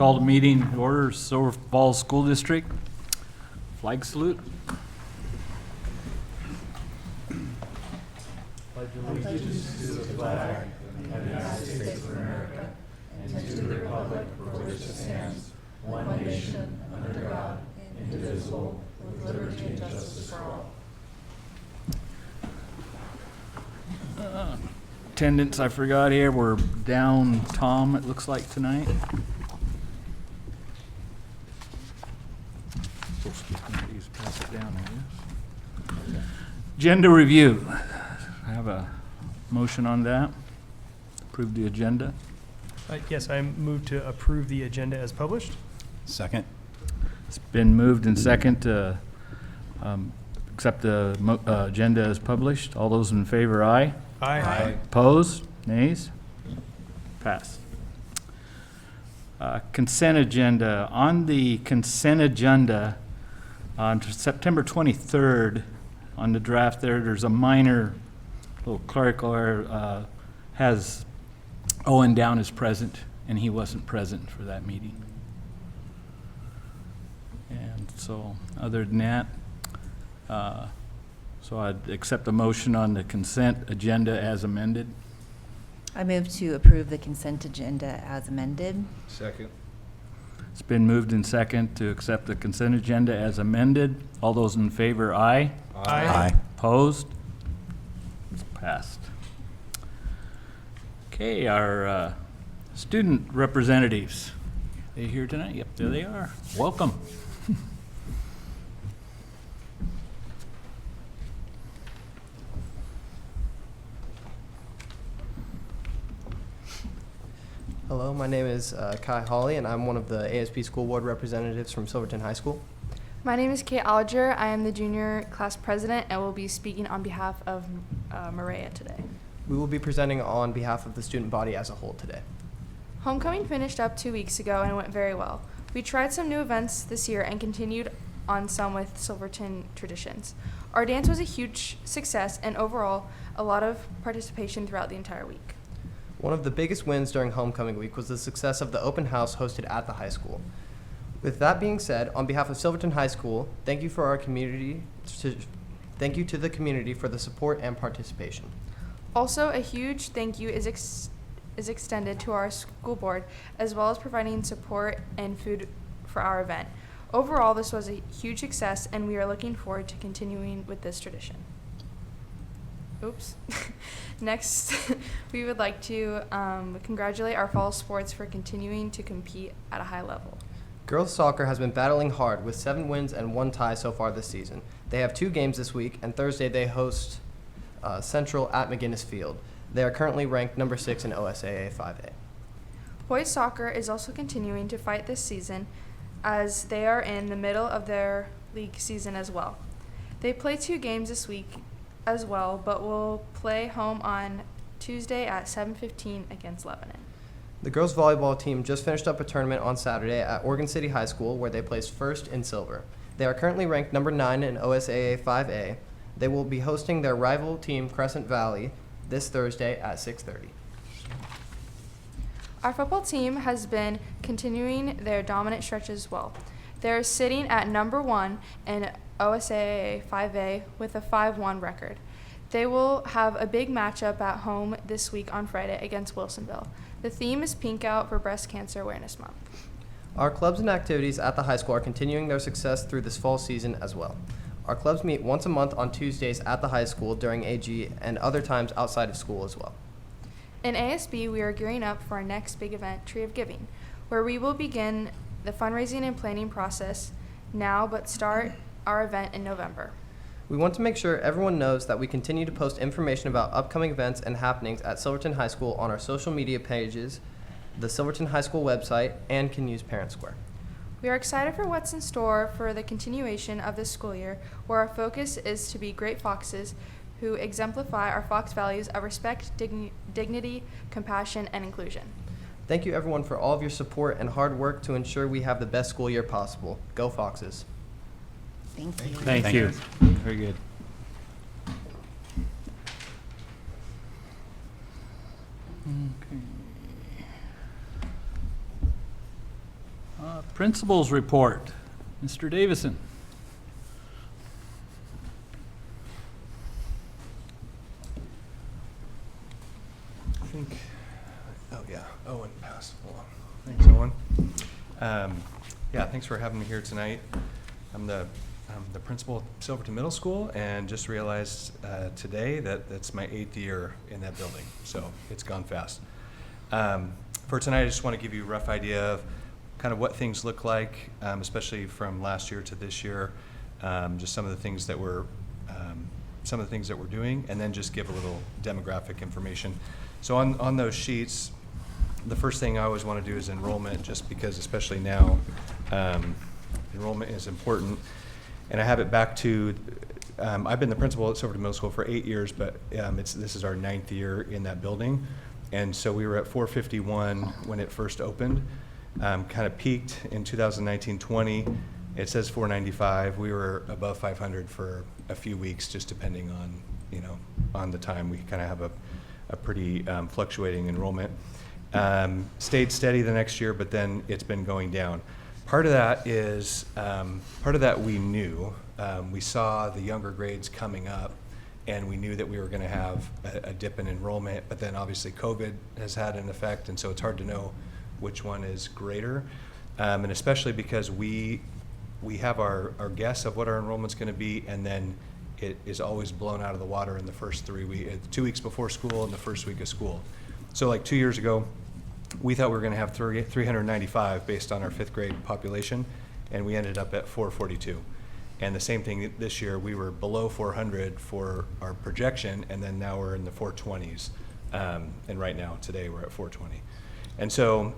Call the meeting to order, Silver Falls School District. Flag salute. Attendance, I forgot here, we're down Tom, it looks like, tonight. Pass it down, I guess. Agenda review. I have a motion on that. Approve the agenda. Yes, I move to approve the agenda as published. Second. It's been moved and second to accept the agenda as published. All those in favor, aye. Aye. Opposed? Nays? Passed. Consent agenda. On the consent agenda, on September 23rd, on the draft there's a minor little clerical error. Has Owen down as present, and he wasn't present for that meeting. And so, other than that, so I'd accept the motion on the consent agenda as amended. I move to approve the consent agenda as amended. Second. It's been moved in second to accept the consent agenda as amended. All those in favor, aye. Aye. Opposed? It's passed. Okay, our student representatives. They here tonight? Yep, there they are. Welcome. Hello, my name is Kai Hawley, and I'm one of the ASP School Board representatives from Silverton High School. My name is Kate Alger. I am the junior class president and will be speaking on behalf of Maria today. We will be presenting on behalf of the student body as a whole today. Homecoming finished up 2 weeks ago and went very well. We tried some new events this year and continued on some with Silverton traditions. Our dance was a huge success and overall a lot of participation throughout the entire week. One of the biggest wins during homecoming week was the success of the open house hosted at the high school. With that being said, on behalf of Silverton High School, thank you for our community. Thank you to the community for the support and participation. Also, a huge thank you is extended to our school board, as well as providing support and food for our event. Overall, this was a huge success, and we are looking forward to continuing with this tradition. Oops. Next, we would like to congratulate our fall sports for continuing to compete at a high level. Girls soccer has been battling hard with 7 wins and 1 tie so far this season. They have 2 games this week, and Thursday they host Central at McGinnis Field. They are currently ranked number 6 in OSAA 5A. Boys soccer is also continuing to fight this season as they are in the middle of their league season as well. They play 2 games this week as well, but will play home on Tuesday at 7:15 against Lebanon. The girls volleyball team just finished up a tournament on Saturday at Oregon City High School where they placed first in silver. They are currently ranked number 9 in OSAA 5A. They will be hosting their rival team Crescent Valley this Thursday at 6:30. Our football team has been continuing their dominant stretch as well. They're sitting at number 1 in OSAA 5A with a 5-1 record. They will have a big matchup at home this week on Friday against Wilsonville. The theme is Pink Out for Breast Cancer Awareness Month. Our clubs and activities at the high school are continuing their success through this fall season as well. Our clubs meet once a month on Tuesdays at the high school during AG and other times outside of school as well. In ASB, we are gearing up for our next big event, Tree of Giving, where we will begin the fundraising and planning process now but start our event in November. We want to make sure everyone knows that we continue to post information about upcoming events and happenings at Silverton High School on our social media pages, the Silverton High School website, and can use Parent Square. We are excited for what's in store for the continuation of this school year, where our focus is to be great foxes who exemplify our Fox values of respect, dignity, compassion, and inclusion. Thank you everyone for all of your support and hard work to ensure we have the best school year possible. Go Foxes. Thank you. Thank you. Very good. Okay. Principals report. Mr. Davison. I think, Owen passed along. Thanks, Owen. Yeah, thanks for having me here tonight. I'm the principal at Silverton Middle School, and just realized today that that's my 8th year in that building, so it's gone fast. For tonight, I just want to give you a rough idea of kind of what things look like, especially from last year to this year, just some of the things that we're doing, and then just give a little demographic information. So on those sheets, the first thing I always want to do is enrollment, just because especially now, enrollment is important. And I have it back to, I've been the principal at Silverton Middle School for 8 years, but this is our 9th year in that building. And so we were at 451 when it first opened, kind of peaked in 2019-20. It says 495. We were above 500 for a few weeks, just depending on, on the time. We kind of have a pretty fluctuating enrollment. Stayed steady the next year, but then it's been going down. Part of that is, we knew. We saw the younger grades coming up, and we knew that we were going to have a dip in enrollment, but then obviously COVID has had an effect, and so it's hard to know which one is greater. And especially because we have our guess of what our enrollment's going to be, and then it is always blown out of the water in the first 3 weeks, 2 weeks before school and the first week of school. So like 2 years ago, we thought we were going to have 395 based on our 5th grade population, and we ended up at 442. And the same thing this year, we were below 400 for our projection, and then now we're in the 420s. And right now, today, we're at 420. And so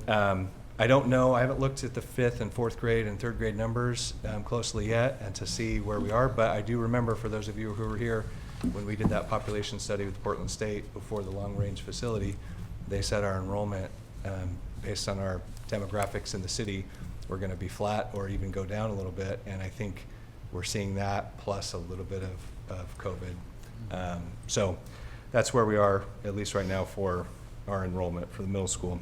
I don't know, I haven't looked at the 5th and 4th grade and 3rd grade numbers closely yet and to see where we are, but I do remember, for those of you who were here, when we did that population study with Portland State before the long-range facility, they said our enrollment, based on our demographics in the city, we're going to be flat or even go down a little bit, and I think we're seeing that plus a little bit of COVID. So that's where we are, at least right now, for our enrollment for the middle school.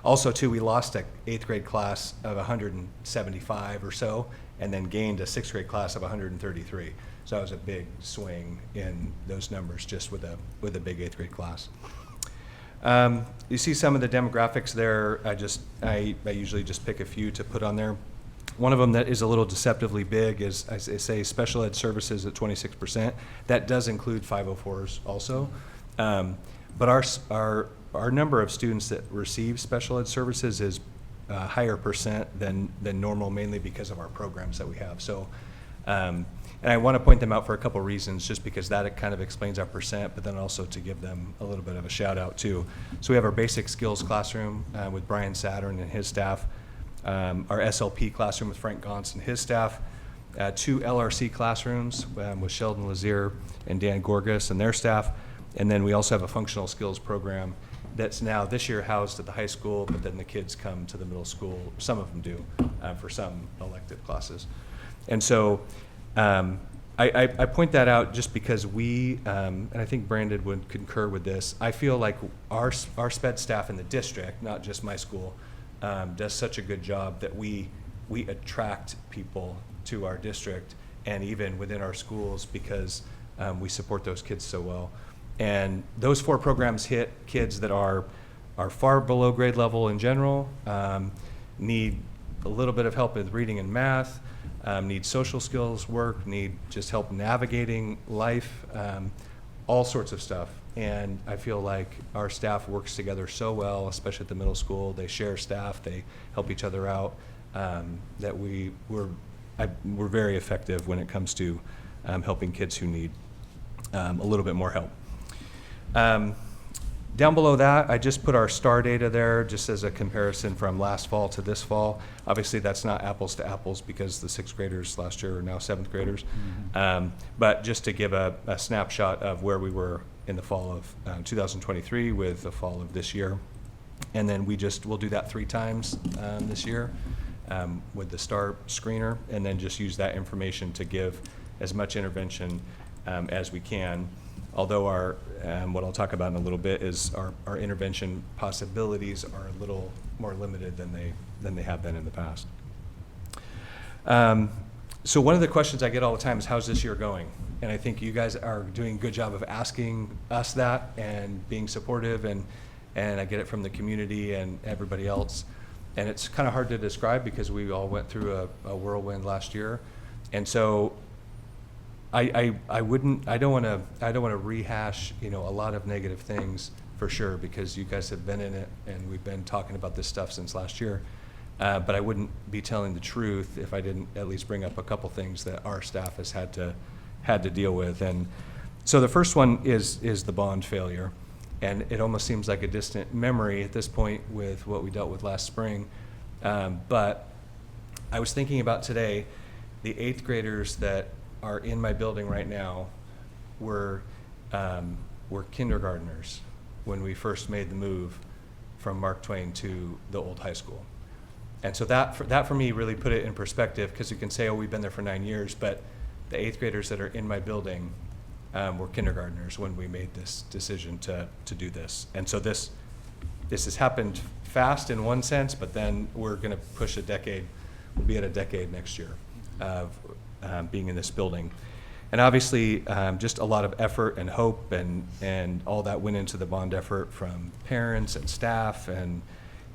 Also, too, we lost an 8th grade class of 175 or so, and then gained a 6th grade class of 133. So that was a big swing in those numbers, just with a big 8th grade class. You see some of the demographics there. I usually just pick a few to put on there. One of them that is a little deceptively big is, I say, special ed services at 26%. That does include 504s also. But our number of students that receive special ed services is a higher percent than normal, mainly because of our programs that we have. So, and I want to point them out for a couple reasons, just because that kind of explains our percent, but then also to give them a little bit of a shout out too. So we have our basic skills classroom with Brian Saturn and his staff, our SLP classroom with Frank Gauntz and his staff, 2 LRC classrooms with Sheldon Lazier and Dan Gorgas and their staff, and then we also have a functional skills program that's now this year housed at the high school, but then the kids come to the middle school. Some of them do for some elective classes. And so I point that out just because we, and I think Brandon would concur with this, I feel like our SPED staff in the district, not just my school, does such a good job that we attract people to our district and even within our schools, because we support those kids so well. And those 4 programs hit kids that are far below grade level in general, need a little bit of help with reading and math, need social skills work, need just help navigating life, all sorts of stuff. And I feel like our staff works together so well, especially at the middle school. They share staff, they help each other out, that we're very effective when it comes to helping kids who need a little bit more help. Down below that, I just put our STAR data there just as a comparison from last fall to this fall. Obviously, that's not apples to apples because the 6th graders last year are now 7th graders. Mm-hmm. But just to give a snapshot of where we were in the fall of 2023 with the fall of this year. And then we'll do that 3 times this year with the STAR screener, and then just use that information to give as much intervention as we can. although our, what I'll talk about in a little bit is our intervention possibilities are a little more limited than they have been in the past. So one of the questions I get all the time is, how's this year going? And I think you guys are doing a good job of asking us that and being supportive, and I get it from the community and everybody else. And it's kind of hard to describe because we all went through a whirlwind last year. And so I don't want to rehash, a lot of negative things for sure, because you guys have been in it and we've been talking about this stuff since last year. But I wouldn't be telling the truth if I didn't at least bring up a couple things that our staff has had to deal with. And so the first one is the bond failure. And it almost seems like a distant memory at this point with what we dealt with last spring. But I was thinking about today, the 8th graders that are in my building right now were kindergartners when we first made the move from Mark Twain to the old high school. And so that for me really put it in perspective, because you can say, oh, we've been there for 9 years, but the 8th graders that are in my building were kindergartners when we made this decision to do this. And so this has happened fast in one sense, but then we're going to push a decade. We'll be at a decade next year of being in this building. And obviously, just a lot of effort and hope and all that went into the bond effort from parents and staff and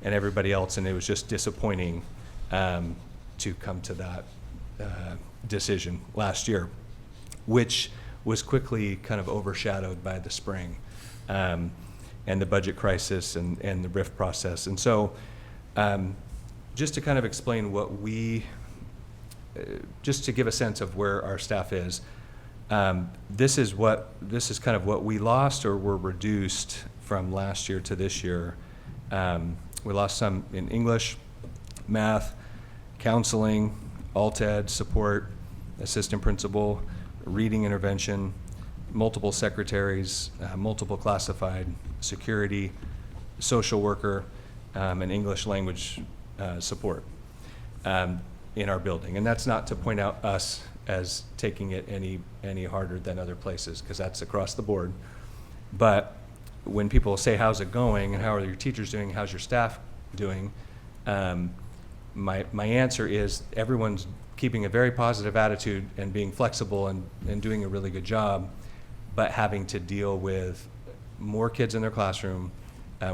everybody else, and it was just disappointing to come to that decision last year, which was quickly kind of overshadowed by the spring and the budget crisis and the RIF process. And so just to kind of explain what just to give a sense of where our staff is, this is kind of what we lost or were reduced from last year to this year. We lost some in English, math, counseling, alt ed support, assistant principal, reading intervention, multiple secretaries, multiple classified, security, social worker, and English language support in our building. And that's not to point out us as taking it any harder than other places, because that's across the board. But when people say, how's it going, and how are your teachers doing, how's your staff doing, my answer is everyone's keeping a very positive attitude and being flexible and doing a really good job, but having to deal with more kids in their classroom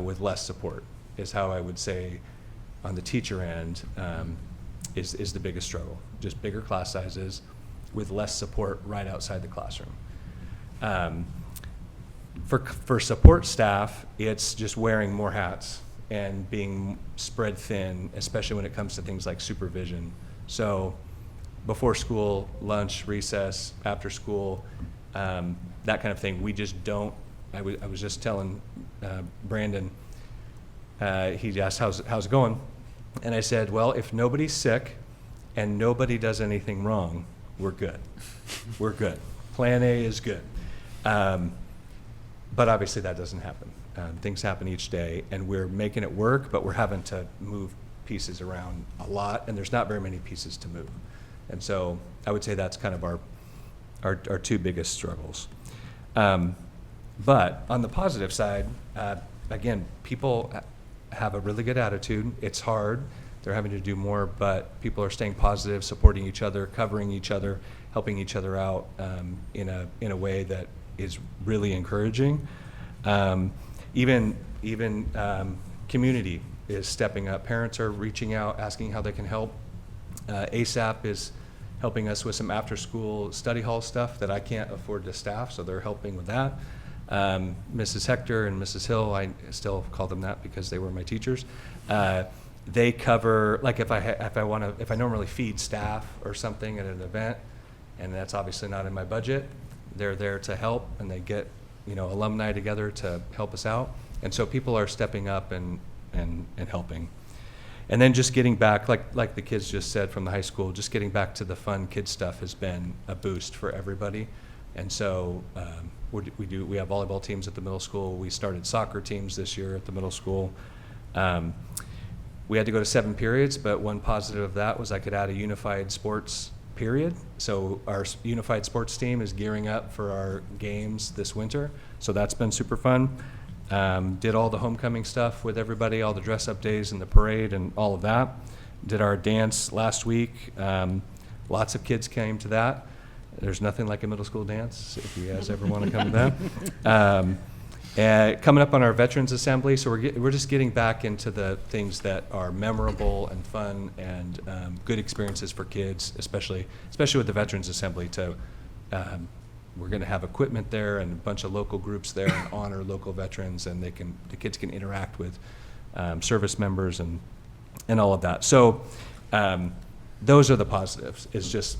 with less support is how I would say on the teacher end is the biggest struggle. Just bigger class sizes with less support right outside the classroom. For support staff, it's just wearing more hats and being spread thin, especially when it comes to things like supervision. So before school, lunch, recess, after school, that kind of thing, we just don't. I was just telling Brandon, he asked, how's it going? And I said, well, if nobody's sick and nobody does anything wrong, we're good. We're good. Plan A is good. But obviously that doesn't happen. Things happen each day, and we're making it work, but we're having to move pieces around a lot, and there's not very many pieces to move. And so I would say that's kind of our two biggest struggles. But on the positive side, again, people have a really good attitude. It's hard. They're having to do more, but people are staying positive, supporting each other, covering each other, helping each other out in a way that is really encouraging. Even community is stepping up. Parents are reaching out, asking how they can help. ASAP is helping us with some after-school study hall stuff that I can't afford to staff, so they're helping with that. Mrs. Hector and Mrs. Hill, I still call them that because they were my teachers. They cover, like if I normally feed staff or something at an event, and that's obviously not in my budget, they're there to help, and they get alumni together to help us out. And so people are stepping up and helping. And then just getting back, like the kids just said from the high school, just getting back to the fun kid stuff has been a boost for everybody. And so we have volleyball teams at the middle school. We started soccer teams this year at the middle school. We had to go to 7 periods, but one positive of that was I could add a unified sports period. So our unified sports team is gearing up for our games this winter. So that's been super fun. Did all the homecoming stuff with everybody, all the dress-up days and the parade and all of that. Did our dance last week. Lots of kids came to that. There's nothing like a middle school dance, if you guys ever want to come to that. Coming up on our Veterans Assembly, so we're just getting back into the things that are memorable and fun and good experiences for kids, especially with the Veterans Assembly. We're going to have equipment there and a bunch of local groups there and honor local veterans, and the kids can interact with service members and all of that. So those are the positives. It's just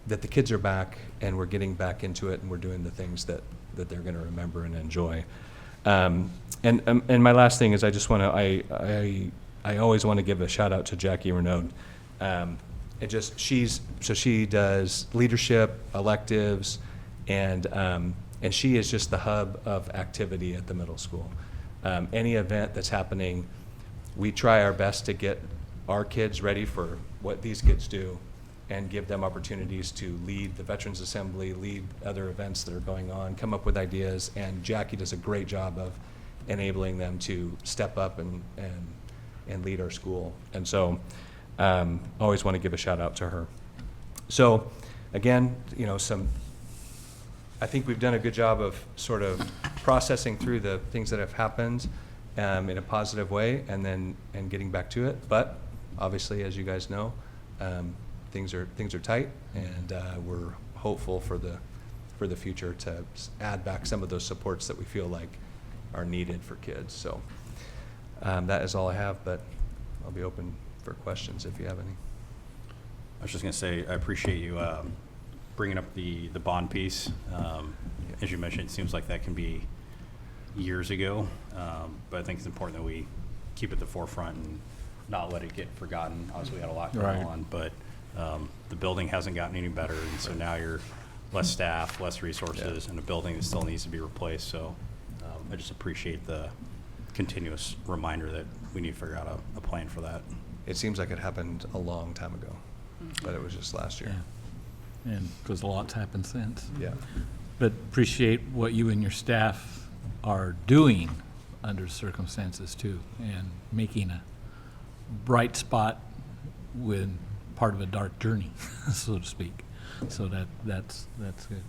that the kids are back and we're getting back into it and we're doing the things that they're going to remember and enjoy. And my last thing is I just want to, I always want to give a shout out to Jackie Renaud. She does leadership, electives, and she is just the hub of activity at the middle school. Any event that's happening, we try our best to get our kids ready for what these kids do and give them opportunities to lead the Veterans Assembly, lead other events that are going on, come up with ideas, and Jackie does a great job of enabling them to step up and lead our school. And so always want to give a shout out to her. So again, I think we've done a good job of sort of processing through the things that have happened in a positive way and getting back to it. But obviously, as you guys know, things are tight, and we're hopeful for the future to add back some of those supports that we feel like are needed for kids. So that is all I have, but I'll be open for questions if you have any. I was just going to say, I appreciate you bringing up the bond piece. As you mentioned, it seems like that can be years ago, but I think it's important that we keep it at the forefront and not let it get forgotten. Obviously, we had a lot going on, but the building hasn't gotten any better, and so now you're less staff, less resources, and a building that still needs to be replaced. So I just appreciate the continuous reminder that we need to figure out a plan for that. It seems like it happened a long time ago, but it was just last year. Yeah. And because a lot's happened since. Yeah. But appreciate what you and your staff are doing under circumstances too, and making a bright spot with part of a dark journey, so to speak. So that's good.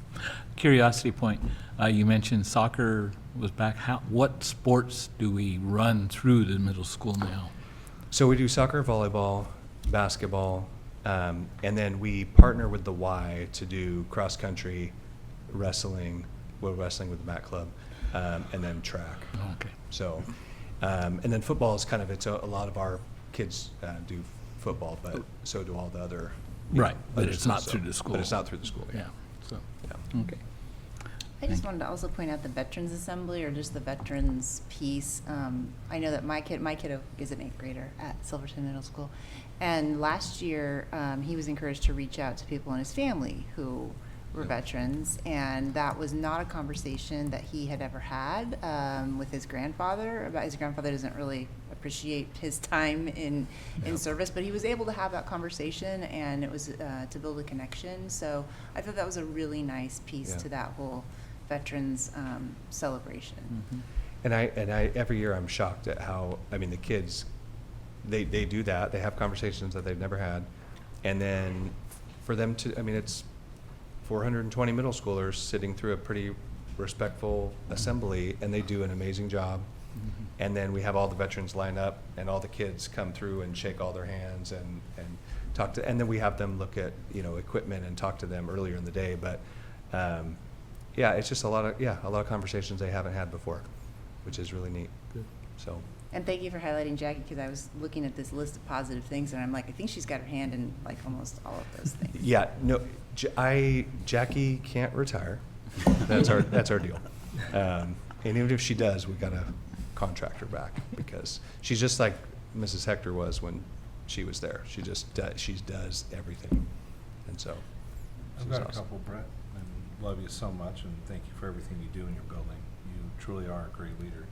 Curiosity point, you mentioned soccer was back. What sports do we run through the middle school now? So we do soccer, volleyball, basketball, and then we partner with the Y to do cross country, wrestling. We're wrestling with the Mat Club, and then track. Okay. So, and then football is kind of a lot of our kids do football, but so do all the other. Right, but others it's not also. through the school. But it's not through the school. Yeah. So Yeah. okay. I just wanted to also point out the Veterans Assembly, or just the veterans piece. I know that my kiddo is an 8th grader at Silverton Middle School, and last year he was encouraged to reach out to people in his family who were veterans, and that was not a conversation that he had ever had with his grandfather. His grandfather doesn't really appreciate his time in service, but he was able to have that conversation, and it was to build a connection. So I thought that was a really nice piece to that whole veterans celebration. Mm-hmm. And I every year I'm shocked at how, I mean, the kids, they do that. They have conversations that they've never had, and then for them to, I mean, it's 420 middle schoolers sitting through a pretty respectful assembly, and they do an amazing job. Mm-hmm. And then we have all the veterans line up, and all the kids come through and shake all their hands and talk to, and then we have them look at, equipment and talk to them earlier in the day. But yeah, it's just a lot of conversations they haven't had before, which is really neat. Good. So. And thank you for highlighting Jackie, because I was looking at this list of positive things, and I'm like, I think she's got her hand in like almost all of those things. Yeah, no, Jackie can't retire. That's our deal. And even if she does, we gotta contract her back, because she's just like Mrs. Hector was when she was there. She just does everything, and so. I've got a couple, Brett, and love you so much, and thank you for everything you do in your building. You truly are a great leader.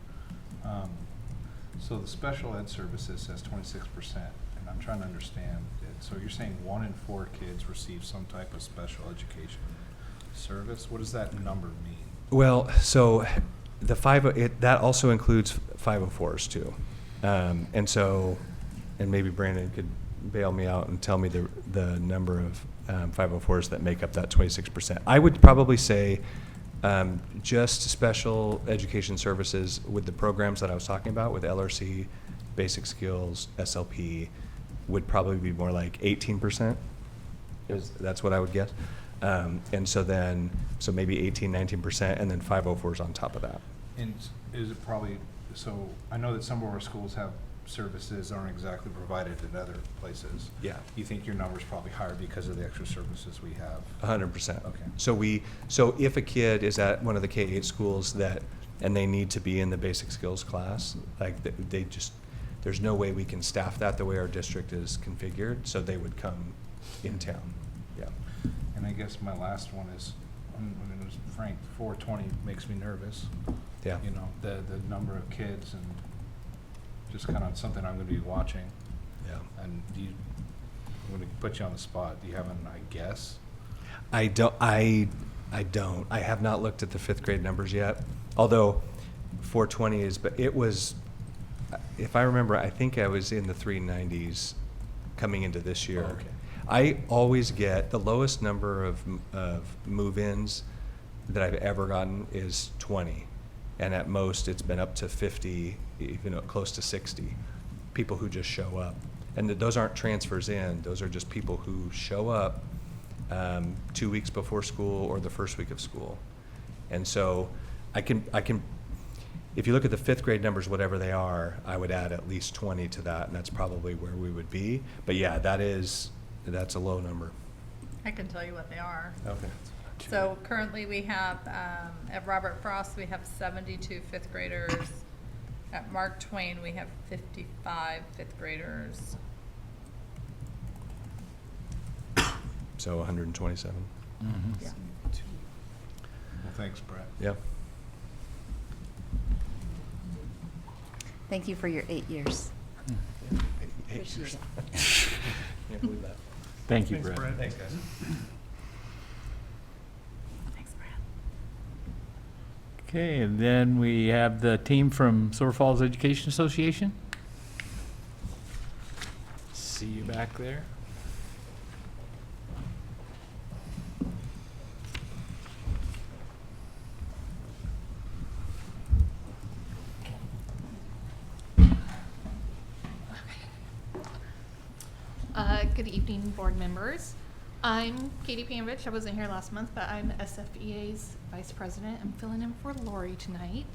So the special ed services says 26%, and and I'm trying to understand it. So you're saying 1 in 4 kids receive some type of special education service? What does that number mean? Well, so that also includes 504s too. And so, and maybe Brandon could bail me out and tell me the number of 504s that make up that 26%. I would probably say just special education services with the programs that I was talking about with LRC, basic skills, SLP, would probably be more like 18%. That's what I would guess. And so maybe 18, 19%, and then 504s on top of that. And is it probably, so I know that some of our schools have services aren't exactly provided in other places. Yeah. You think your number's probably higher because of the extra services we have? 100%. Okay. So if a kid is at one of the K-8 schools and they need to be in the basic skills class, like there's no way we can staff that the way our district is configured, so they would come in town. Yeah. And I guess my last one is, I mean, it was frank, 420 makes me nervous. Yeah. You know, the number of kids, and just kind of something I'm going to be watching. Yeah. And I'm going to put you on the spot. Do you have I guess? I don't. I have not looked at the 5th grade numbers yet. Although 420 is, but it was, if I remember, I think I was in the 390s coming into this year. Oh, okay. I always get the lowest number of move-ins that I've ever gotten is 20, and at most it's been up to 50, even close to 60 people who just show up. And those aren't transfers in; those are just people who show up 2 weeks before school or the first week of school. And so I can. If you look at the 5th grade numbers, whatever they are, I would add at least 20 to that, and that's probably where we would be. But yeah, that's a low number. I can tell you what they are. Okay. So currently we have, at Robert Frost, we have 72 5th graders. At Mark Twain, we have 55 5th graders. So 127. Yeah. Well, thanks, Brett. Yeah. Thank you for your 8 years. Eight Appreciate years. it. Can't believe that. Thank you, Thanks, Brett. Brett. Thanks, guys. Thanks, Brad. Okay, and then we have the team from Silver Falls Education Association. See you back there. Good evening, board members. I'm Katie Panvich. I wasn't here last month, but I'm SFEA's vice president. I'm filling in for Lori tonight.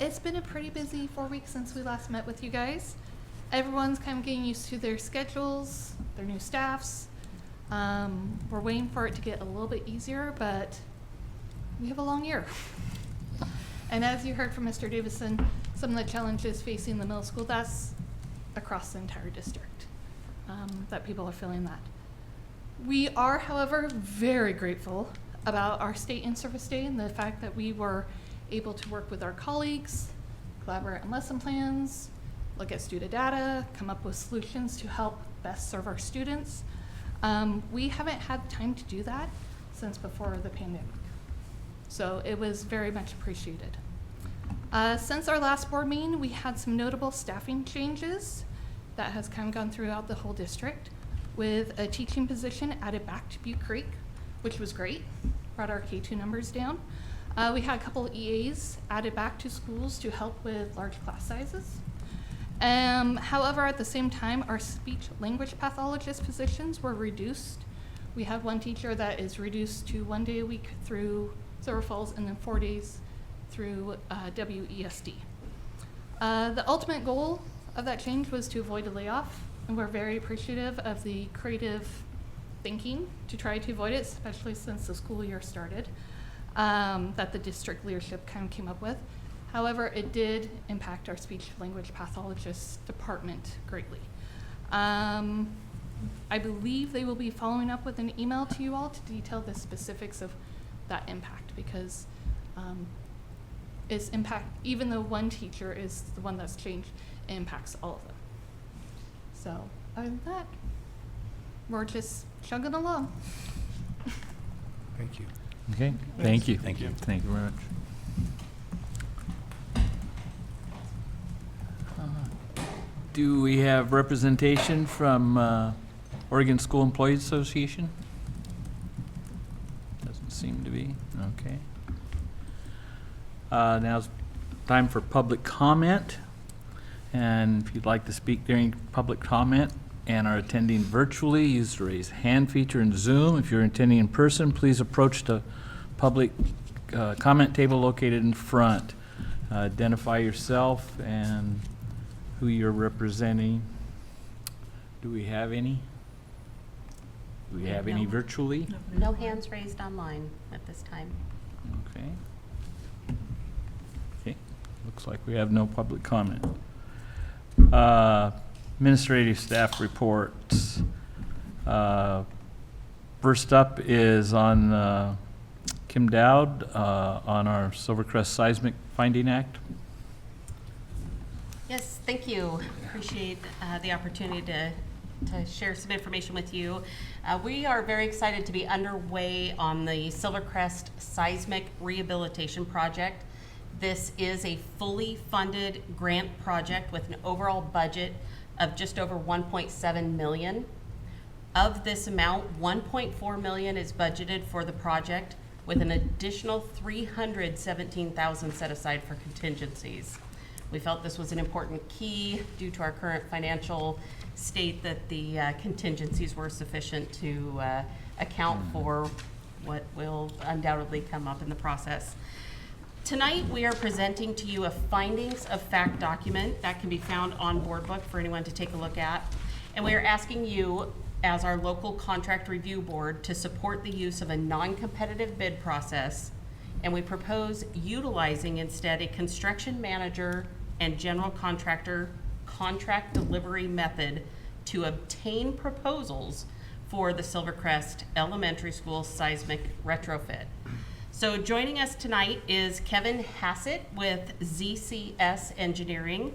It's been a pretty busy 4 weeks since we last met with you guys. Everyone's kind of getting used to their schedules, their new staffs. We're waiting for it to get a little bit easier, but we have a long year. And as you heard from Mr. Davison, some of the challenges facing the middle school, that's across the entire district, that people are feeling that. We are, however, very grateful about our state in-service day and the fact that we were able to work with our colleagues, collaborate on lesson plans, look at student data, come up with solutions to help best serve our students. We haven't had time to do that since before the pandemic. So it was very much appreciated. Since our last board meeting, we had some notable staffing changes that has kind of gone throughout the whole district, with a teaching position added back to Butte Creek, which was great, brought our K2 numbers down. We had a couple of EAs added back to schools to help with large class sizes. However, at the same time, our speech language pathologist positions were reduced. We have one teacher that is reduced to 1 day a week through Silver Falls and then 4 days through WESD. The ultimate goal of that change was to avoid a layoff, and we're very appreciative of the creative thinking to try to avoid it, especially since the school year started, that the district leadership kind of came up with. However, it did impact our speech language pathologist department greatly. I believe they will be following up with an email to you all to detail the specifics of that impact, because its impact, even though one teacher is the one that's changed, it impacts all of them. So other than that, we're just chugging along. Thank you. Okay, thank you. Thank you. Thank you very much. Do we have representation from Oregon School Employees Association? Doesn't seem to be, okay. Now's time for public comment. And if you'd like to speak during public comment and are attending virtually, use the raise hand feature in Zoom. If you're attending in person, please approach the public comment table located in front. Identify yourself and who you're representing. Do we have any? Do we have any No. virtually? No hands raised online at this time. Okay. Okay, looks like we have no public comment. Administrative staff reports. First up is on Kim Dowd on our Silvercrest Seismic Finding Act. Yes, thank you. Appreciate the opportunity to share some information with you. We are very excited to be underway on the Silvercrest Seismic Rehabilitation Project. This is a fully funded grant project with an overall budget of just over $1.7 million. Of this amount, $1.4 million is budgeted for the project, with an additional $317,000 set aside for contingencies. We felt this was an important key due to our current financial state that the contingencies were sufficient to account for what will undoubtedly come up in the process. Tonight, we are presenting to you a findings of fact document that can be found on Board Book for anyone to take a look at. And we are asking you, as our local contract review board, to support the use of a non-competitive bid process. And we propose utilizing instead a construction manager and general contractor contract delivery method to obtain proposals for the Silvercrest Elementary School seismic retrofit. So joining us tonight is Kevin Hassett with ZCS Engineering.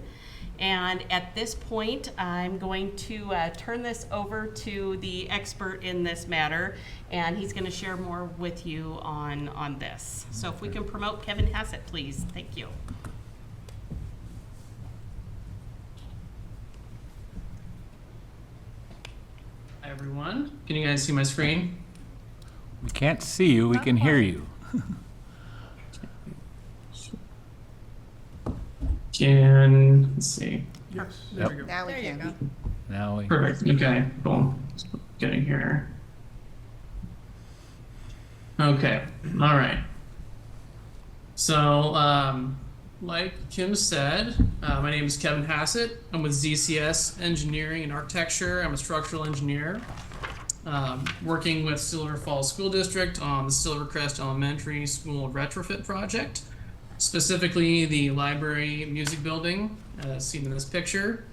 And at this point, I'm going to turn this over to the expert in this matter, and he's going to share more with you on this. So if we can promote Kevin Hassett, please. Thank you. Hi everyone, can you guys see my screen? We can't see you, we can hear you. Let's see. Yes. There we go. Now we There you can. go. Now we, Perfect, okay, cool. Getting here. Okay, all right. So, like Kim said, my name is Kevin Hassett. I'm with ZCS Engineering and Architecture. I'm a structural engineer, working with Silver Falls School District on the Silvercrest Elementary School retrofit project, specifically the library music building, as seen in this picture.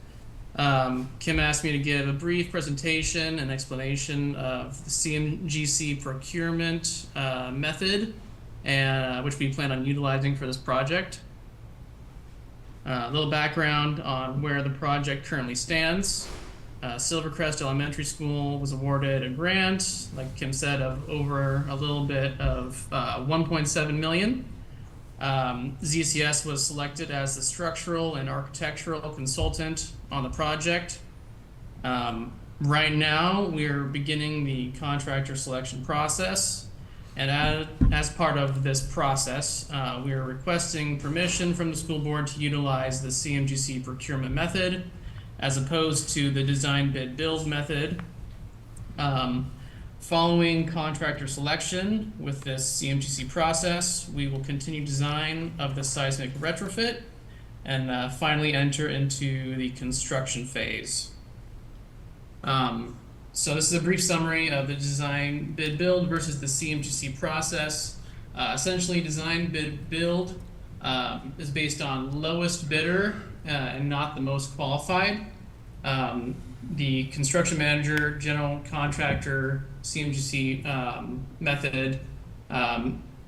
Kim asked me to give a brief presentation and explanation of the CMGC procurement method, and which we plan on utilizing for this project. A little background on where the project currently stands. Silvercrest Elementary School was awarded a grant, like Kim said, of over a little bit of $1.7 million. ZCS was selected as the structural and architectural consultant on the project. Right now, we're beginning the contractor selection process. And as part of this process, we are requesting permission from the school board to utilize the CMGC procurement method as opposed to the design bid build method. Following contractor selection with this CMGC process, we will continue design of the seismic retrofit and finally enter into the construction phase. So this is a brief summary of the design bid build versus the CMGC process. Essentially, design bid build is based on lowest bidder and not the most qualified. The construction manager, general contractor, CMGC method,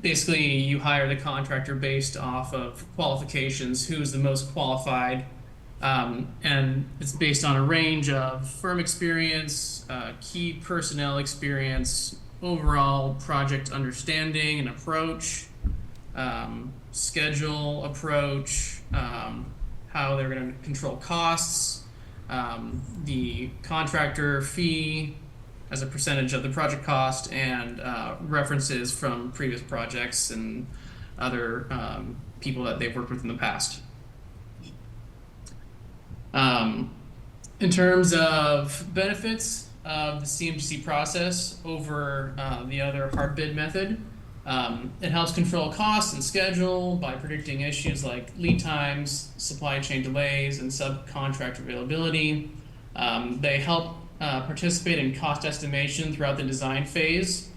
basically you hire the contractor based off of qualifications, who's the most qualified And it's based on a range of firm experience, key personnel experience, overall project understanding and approach, schedule approach, how they're going to control costs, the contractor fee as a percentage of the project cost, and references from previous projects and other people that they've worked with in the past. In terms of benefits of the CMGC process over the other hard bid method, it helps control costs and schedule by predicting issues like lead times, supply chain delays, and subcontract availability. They help participate in cost estimation throughout the design phase.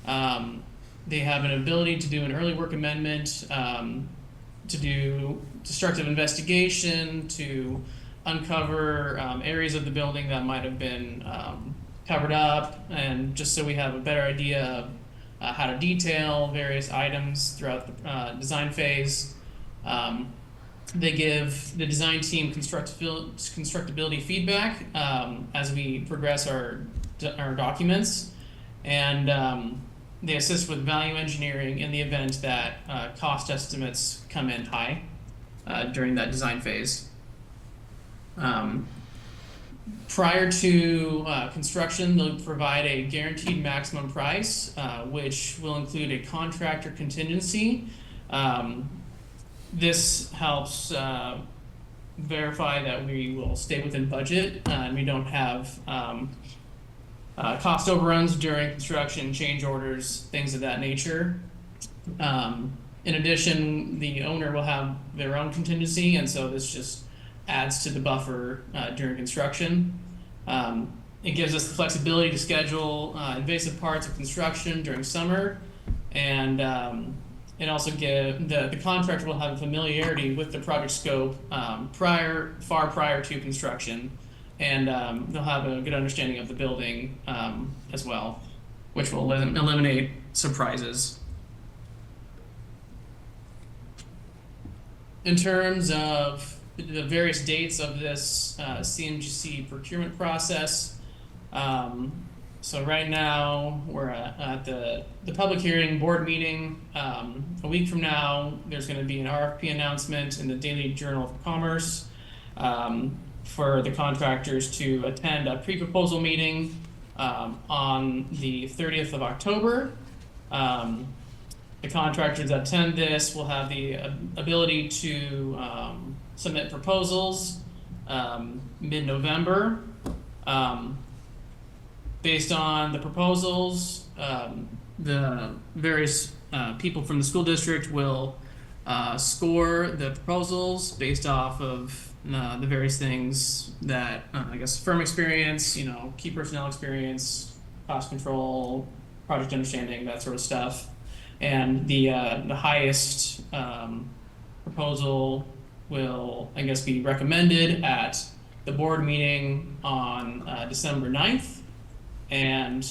They have an ability to do an early work amendment, to do destructive investigation, to uncover areas of the building that might have been covered up, and just so we have a better idea of how to detail various items throughout the design phase. They give the design team constructability feedback as we progress our documents, and they assist with value engineering in the event that cost estimates come in high during that design phase. Prior to construction, they'll provide a guaranteed maximum price, which will include a contractor contingency. This helps verify that we will stay within budget and we don't have cost overruns during construction, change orders, things of that nature. In addition, the owner will have their own contingency, and so this just adds to the buffer during construction. It gives us the flexibility to schedule invasive parts of construction during summer, and it also gives the contractor will have a familiarity with the project scope far prior to construction, and they'll have a good understanding of the building as well, which will eliminate surprises. In terms of the various dates of this CMGC procurement process, so right now we're at the public hearing board meeting. A week from now, there's going to be an RFP announcement in the Daily Journal of Commerce for the contractors to attend a pre-proposal meeting on the 30th of October. The contractors that attend this will have the ability to submit proposals mid-November. Based on the proposals, the various people from the school district will score the proposals based off of the various things that, I guess, firm experience, key personnel experience, cost control, project understanding, that sort of stuff. And the highest proposal will, I guess, be recommended at the board meeting on December 9th. And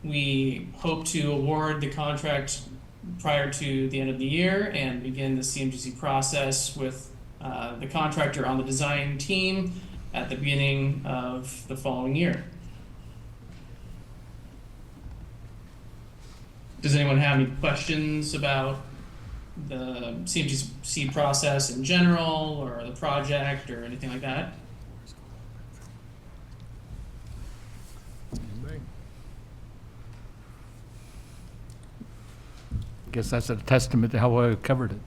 we hope to award the contract prior to the end of the year and begin the CMGC process with the contractor on the design team at the beginning of the following year. Does anyone have any questions about the CMGC process in general, or the project, or anything like that? Guess that's a testament to how well we covered it.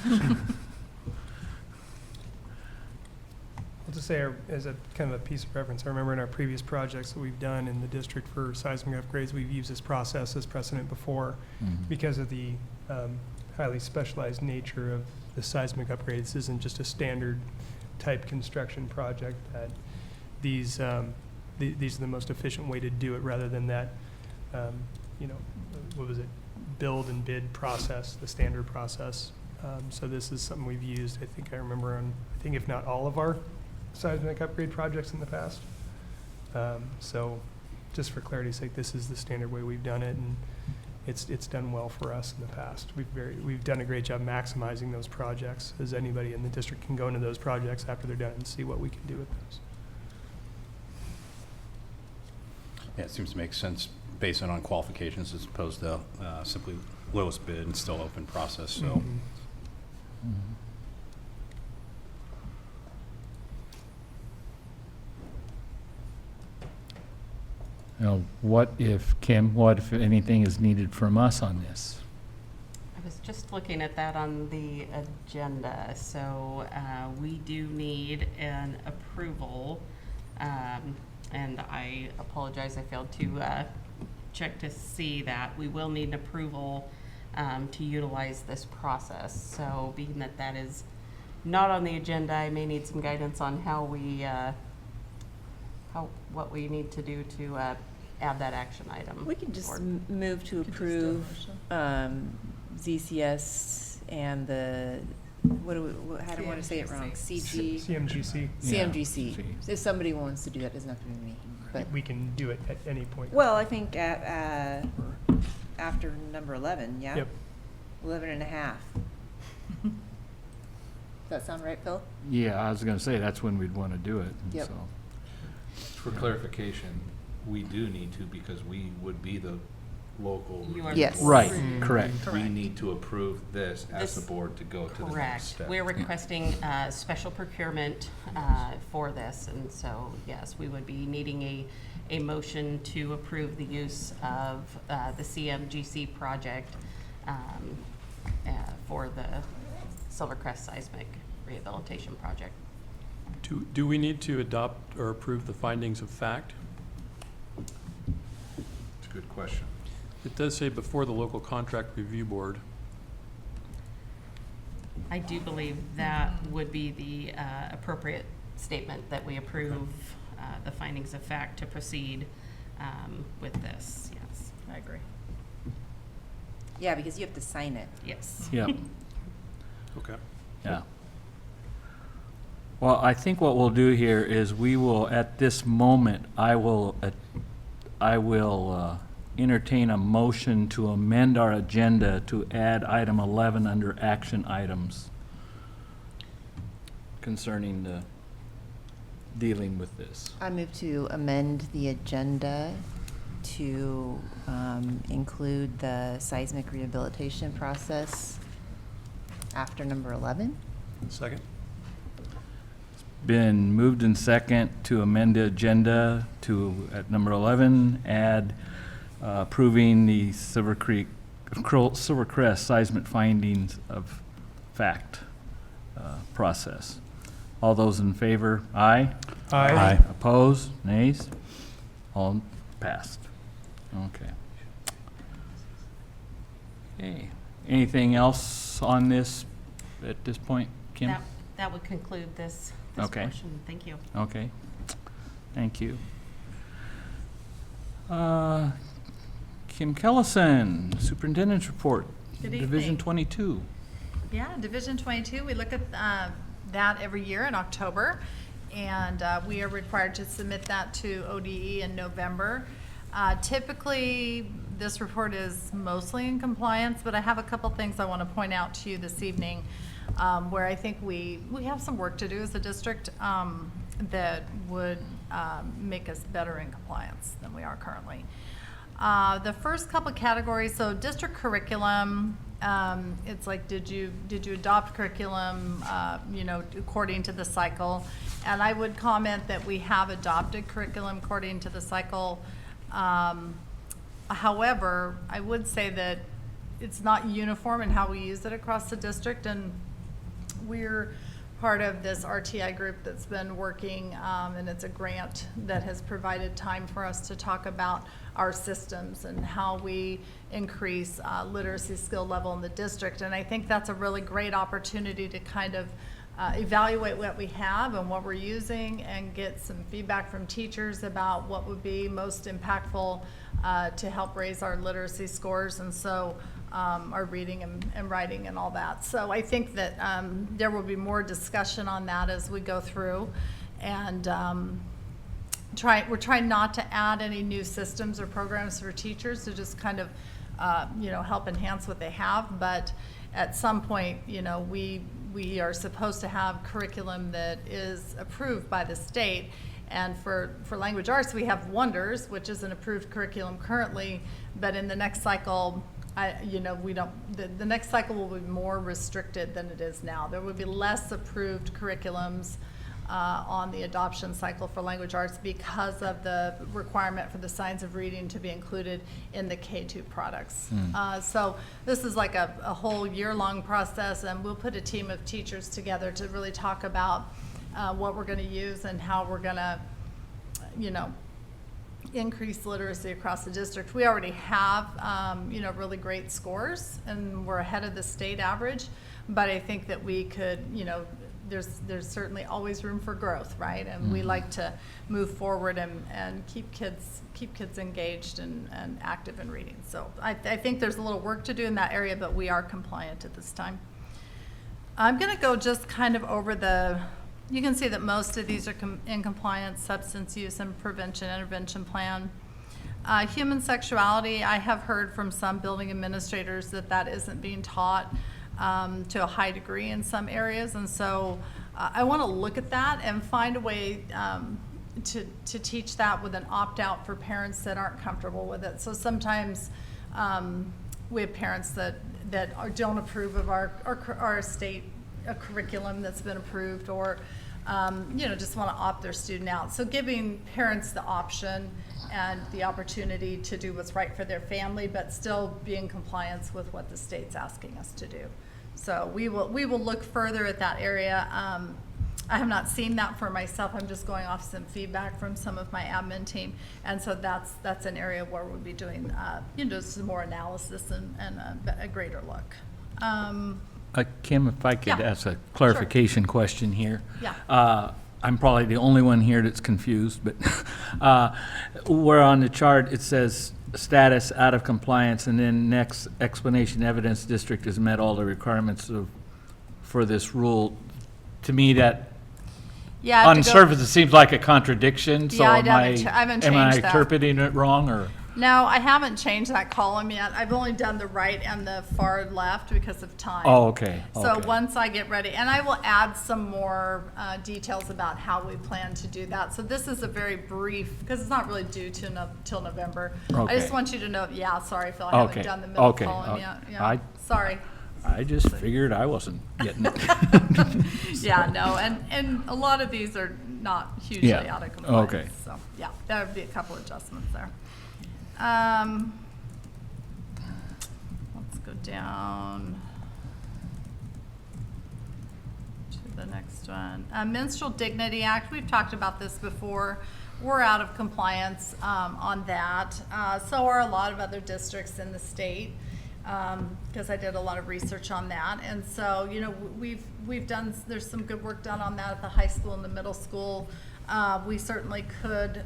I'll just say, as a kind of a piece of reference, I remember in our previous projects that we've done in the district for seismic upgrades, we've used this process as precedent before because of the highly specialized nature of the seismic upgrades. This isn't just a standard type construction project. That these are the most efficient way to do it, rather than that, what was it? Build and bid process, the standard process. So this is something we've used, I remember on, if not all of our seismic upgrade projects in the past. So just for clarity's sake, this is the standard way we've done it, and it's done well for us in the past. We've done a great job maximizing those projects, as anybody in the district can go into those projects after they're done and see what we can do with those. Yeah, it seems to make sense based on qualifications as opposed to simply lowest bid and still open process, so. Mhm. Now, what if anything is needed from us on this? I was just looking at that on the agenda, so we do need an approval, and I apologize, I failed to check to see that. We will need an approval to utilize this process, so being that that is not on the agenda, I may need some guidance on how we, what we need to do to add that action item. We can just forward. move to approve ZCS and the, how do I want to say it wrong? CG, CMGC, CMGC. Yeah. If somebody wants to do that, doesn't have to be me. But, we can do it at any point. well, I think after number 11, yeah? Yep. 11 and a half. Does that sound right, Phil? Yeah, I was gonna say, that's when we'd wanna do it, Yep. so. For clarification, we do need to, because we would be the local. You are review Yes. board. Right, correct. We need to approve this as the This- board to go to the next Correct. step. We're requesting special procurement for this, and so, yes, we would be needing a motion to approve the use of the CMGC project for the Silvercrest Seismic Rehabilitation Project. Do we need to adopt or approve the findings of fact? It's a good question. It does say before the local contract review board. I do believe that would be the appropriate statement, that we approve the findings of fact to proceed with this, yes. I agree. Yeah, because you have to sign it. Yes. Yep, Okay. yeah. Well, I think what we'll do here is we will, at this moment, I will entertain a motion to amend our agenda to add item 11 under action items concerning the dealing with this. I move to amend the agenda to include the seismic rehabilitation process after number 11. Second? Been moved in second to amend the agenda to, at number 11, add approving the Silvercrest seismic findings of fact process. All those in favor, aye? Aye. Opposed, nays? All passed. Okay. Okay. Anything else on this at this point, Kim? That would conclude this Okay. portion. Thank you. Okay, thank you. Kim Kellison, Superintendent's Report. Good Division evening. 22. Yeah, Division 22, we look at that every year in October, and we are required to submit that to ODE in November. Typically, this report is mostly in compliance, but I have a couple things I want to point out to you this evening where I think we have some work to do as a district that would make us better in compliance than we are currently. The first couple categories, so district curriculum, it's like, did you adopt curriculum, according to the cycle? And I would comment that we have adopted curriculum according to the cycle. However, I would say that it's not uniform in how we use it across the district, and we're part of this RTI group that's been working, and it's a grant that has provided time for us to talk about our systems and how we increase literacy skill level in the district. And I think that's a really great opportunity to kind of evaluate what we have and what we're using and get some feedback from teachers about what would be most impactful to help raise our literacy scores. And so our reading and writing and all that. So I think that there will be more discussion on that as we go through. And we're trying not to add any new systems or programs for teachers, to just kind of help enhance what they have. But at some point, we are supposed to have curriculum that is approved by the state. And for language arts, we have Wonders, which is an approved curriculum currently, but in the next cycle, the next cycle will be more restricted than it is now. There will be less approved curriculums on the adoption cycle for language arts because of the requirement for the signs of reading to be included in the K-2 products. So this is like a whole year-long process, and we'll put a team of teachers together to really talk about what we're going to use and how we're going to, increase literacy across the district. We already have, really great scores, and we're ahead of the state average. But I think that we could, there's certainly always room for growth, right? And we like to move forward and keep kids engaged and active in reading. So I think there's a little work to do in that area, but we are compliant at this time. I'm going to go just kind of over you can see that most of these are in compliance: substance use and prevention intervention plan. Human sexuality, I have heard from some building administrators that isn't being taught to a high degree in some areas, and so I want to look at that and find a way to teach that with an opt-out for parents that aren't comfortable with it. So sometimes we have parents that don't approve of our state curriculum that's been approved, or just want to opt their student out. So giving parents the option and the opportunity to do what's right for their family, but still be in compliance with what the state's asking us to do. So we will look further at that area. I have not seen that for myself. I'm just going off some feedback from some of my admin team, and so that's an area where we'll be doing some more analysis and a greater look. Kim, if I could Yeah. ask a clarification question here. Yeah. I'm probably the only one here that's confused, but where on the chart it says status out of compliance, and then next explanation, evidence district has met all the requirements for this rule. To me, that Yeah. on the surface, it seems like a contradiction, so Yeah, I am haven't am I changed that. interpreting it wrong, or? No, I haven't changed that column yet. I've only done the right and the far left because of time. Oh, okay. So okay. once I get ready, and I will add some more details about how we plan to do that. So this is a very brief, because it's not really due till November. Okay. I just want you to know, sorry, Phil, I haven't Okay. done the middle Okay. column yet. Yeah, I- sorry. I just figured I wasn't getting it. Yeah, no, and a lot of these are not hugely Yeah. out of compliance. Okay. So, yeah, there would be a couple adjustments there. Let's go down to the next one. Menstrual Dignity Act, we've talked about this before. We're out of compliance on that. So are a lot of other districts in the state, because I did a lot of research on that. And so, we've done, there's some good work done on that at the high school and the middle school. We certainly could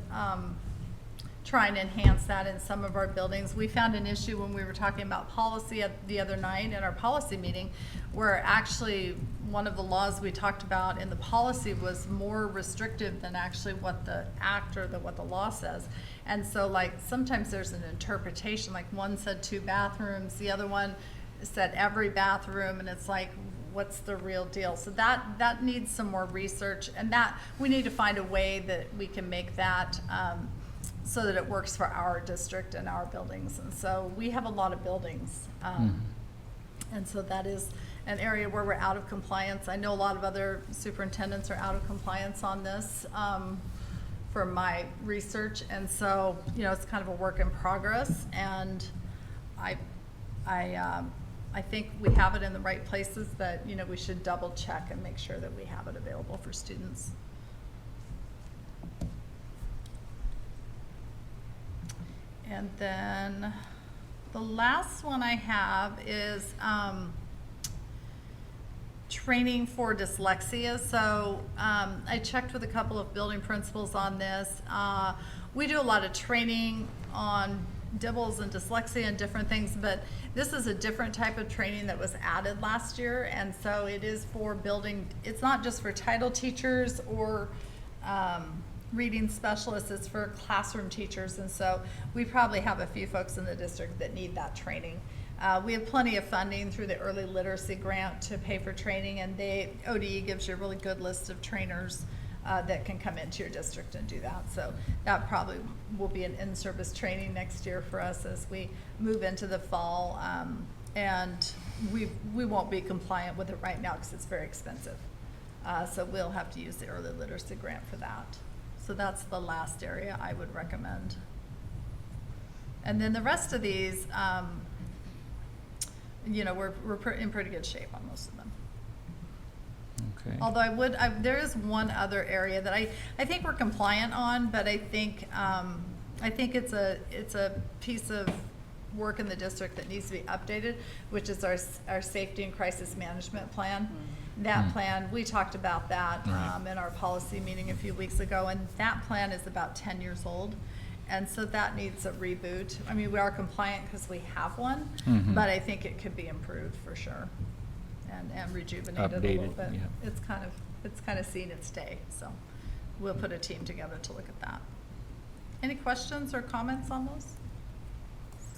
try and enhance that in some of our buildings. We found an issue when we were talking about policy the other night in our policy meeting, where actually one of the laws we talked about in the policy was more restrictive than actually what the act or what the law says. And so sometimes there's an interpretation, like one said 2 bathrooms, the other one said every bathroom, and it's like, what's the real deal? So that needs some more research, and that we need to find a way that we can make that so that it works for our district and our buildings. And so we have a lot of buildings, and so that is an area where we're out of compliance. I know a lot of other superintendents are out of compliance on this for my research, and so it's kind of a work in progress, and I think we have it in the right places, but we should double check and make sure that we have it available for students. And then the last one I have is training for dyslexia. So I checked with a couple of building principals on this. We do a lot of training on DIBELS and dyslexia and different things, but this is a different type of training that was added last year, and so it is for building. It's not just for title teachers or reading specialists, it's for classroom teachers, and so we probably have a few folks in the district that need that training. We have plenty of funding through the early literacy grant to pay for training, and ODE gives you a really good list of trainers that can come into your district and do that. So that probably will be an in-service training next year for us as we move into the fall. And we won't be compliant with it right now because it's very expensive. So we'll have to use the early literacy grant for that. So that's the last area I would recommend. And then the rest of these, you know, we're in pretty good shape on most of them. Okay. Although there is one other area that I think we're compliant on, but I think it's a piece of work in the district that needs to be updated, which is our safety and crisis management plan. That plan, we talked about that in our policy meeting a few weeks ago, and that plan is about 10 years old. And so that needs a reboot. I mean, we are compliant because we have one, but I think it could be improved for sure and rejuvenated a little bit. Yeah. It's kind of seen its day. So we'll put a team together to look at that. Any questions or comments on those?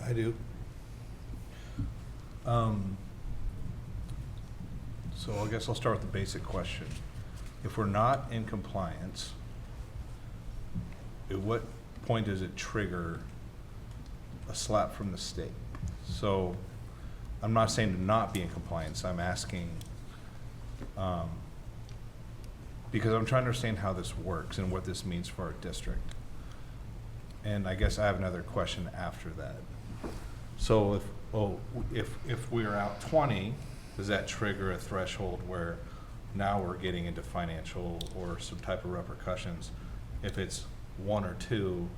I do. So I guess I'll start with the basic question. If we're not in compliance, at what point does it trigger a slap from the state? So I'm not saying to not be in compliance. I'm asking, because I'm trying to understand how this works and what this means for our district. And I guess I have another question after that. So if we are out 20, does that trigger a threshold where now we're getting into financial or some type of repercussions? If it's 1 or 2,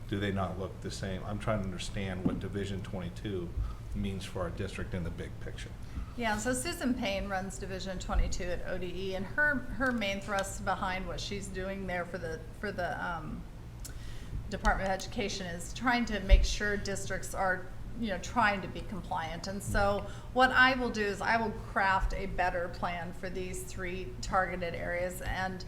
do they not look the same? I'm trying to understand what Division 22 means for our district in the big picture. Yeah, so Susan Payne runs Division 22 at ODE, and her main thrust behind what she's doing there for the Department of Education is trying to make sure districts are, you know, trying to be compliant. And so what I will do is I will craft a better plan for these 3 targeted areas, and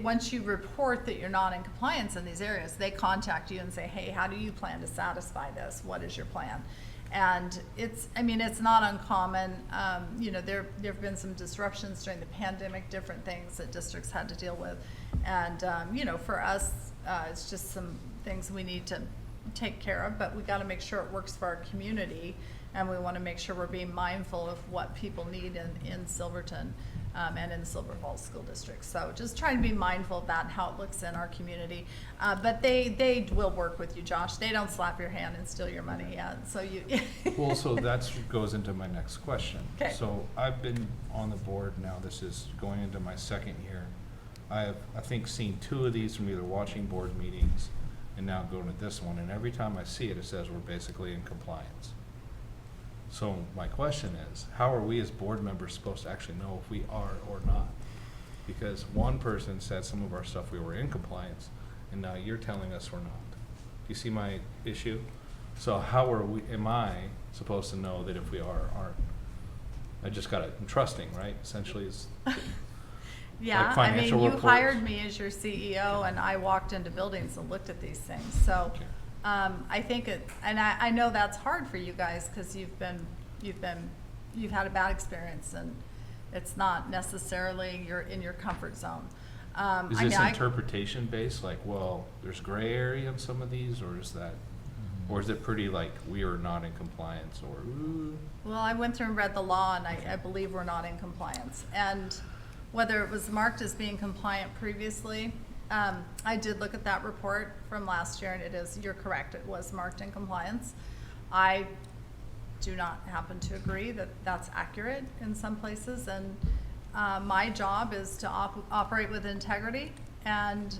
once you report that you're not in compliance in these areas, they contact you and say, hey, how do you plan to satisfy this? What is your plan? And it's not uncommon. You know, there have been some disruptions during the pandemic, different things that districts had to deal with. And, you know, for us, it's just some things we need to take care of, but we got to make sure it works for our community. And we want to make sure we're being mindful of what people need in Silverton. And in the Silver Falls School District. So just trying to be mindful of that and how it looks in our community. But they will work with you, Josh. They don't slap your hand and steal your money yet. So you. Well, so that goes into my next question. Okay. So I've been on the board now. This is going into my 2nd year. I have, I think, seen 2 of these from either watching board meetings and now going to this one. And every time I see it, it says we're basically in compliance. So my question is, how are we as board members supposed to actually know if we are or not? Because one person said some of our stuff we were in compliance, and now you're telling us we're not. Do you see my issue? So how am I supposed to know that if we are or aren't? I just I'm trusting, right? Essentially is Yeah, like I mean, financial you reports. hired me as your CEO, and I walked into buildings and looked at these things. So Okay. I think and I know that's hard for you guys because you've had a bad experience, and it's not necessarily you're in your comfort zone. Is this interpretation based? Like, well, there's gray area in some of these, or is that, or is it pretty like we are not in compliance, or? Ooh. Well, I went through and read the law, and I believe we're not in compliance. And whether it was marked as being compliant previously, I did look at that report from last year, and you're correct, it was marked in compliance. I do not happen to agree that that's accurate in some places, and my job is to operate with integrity and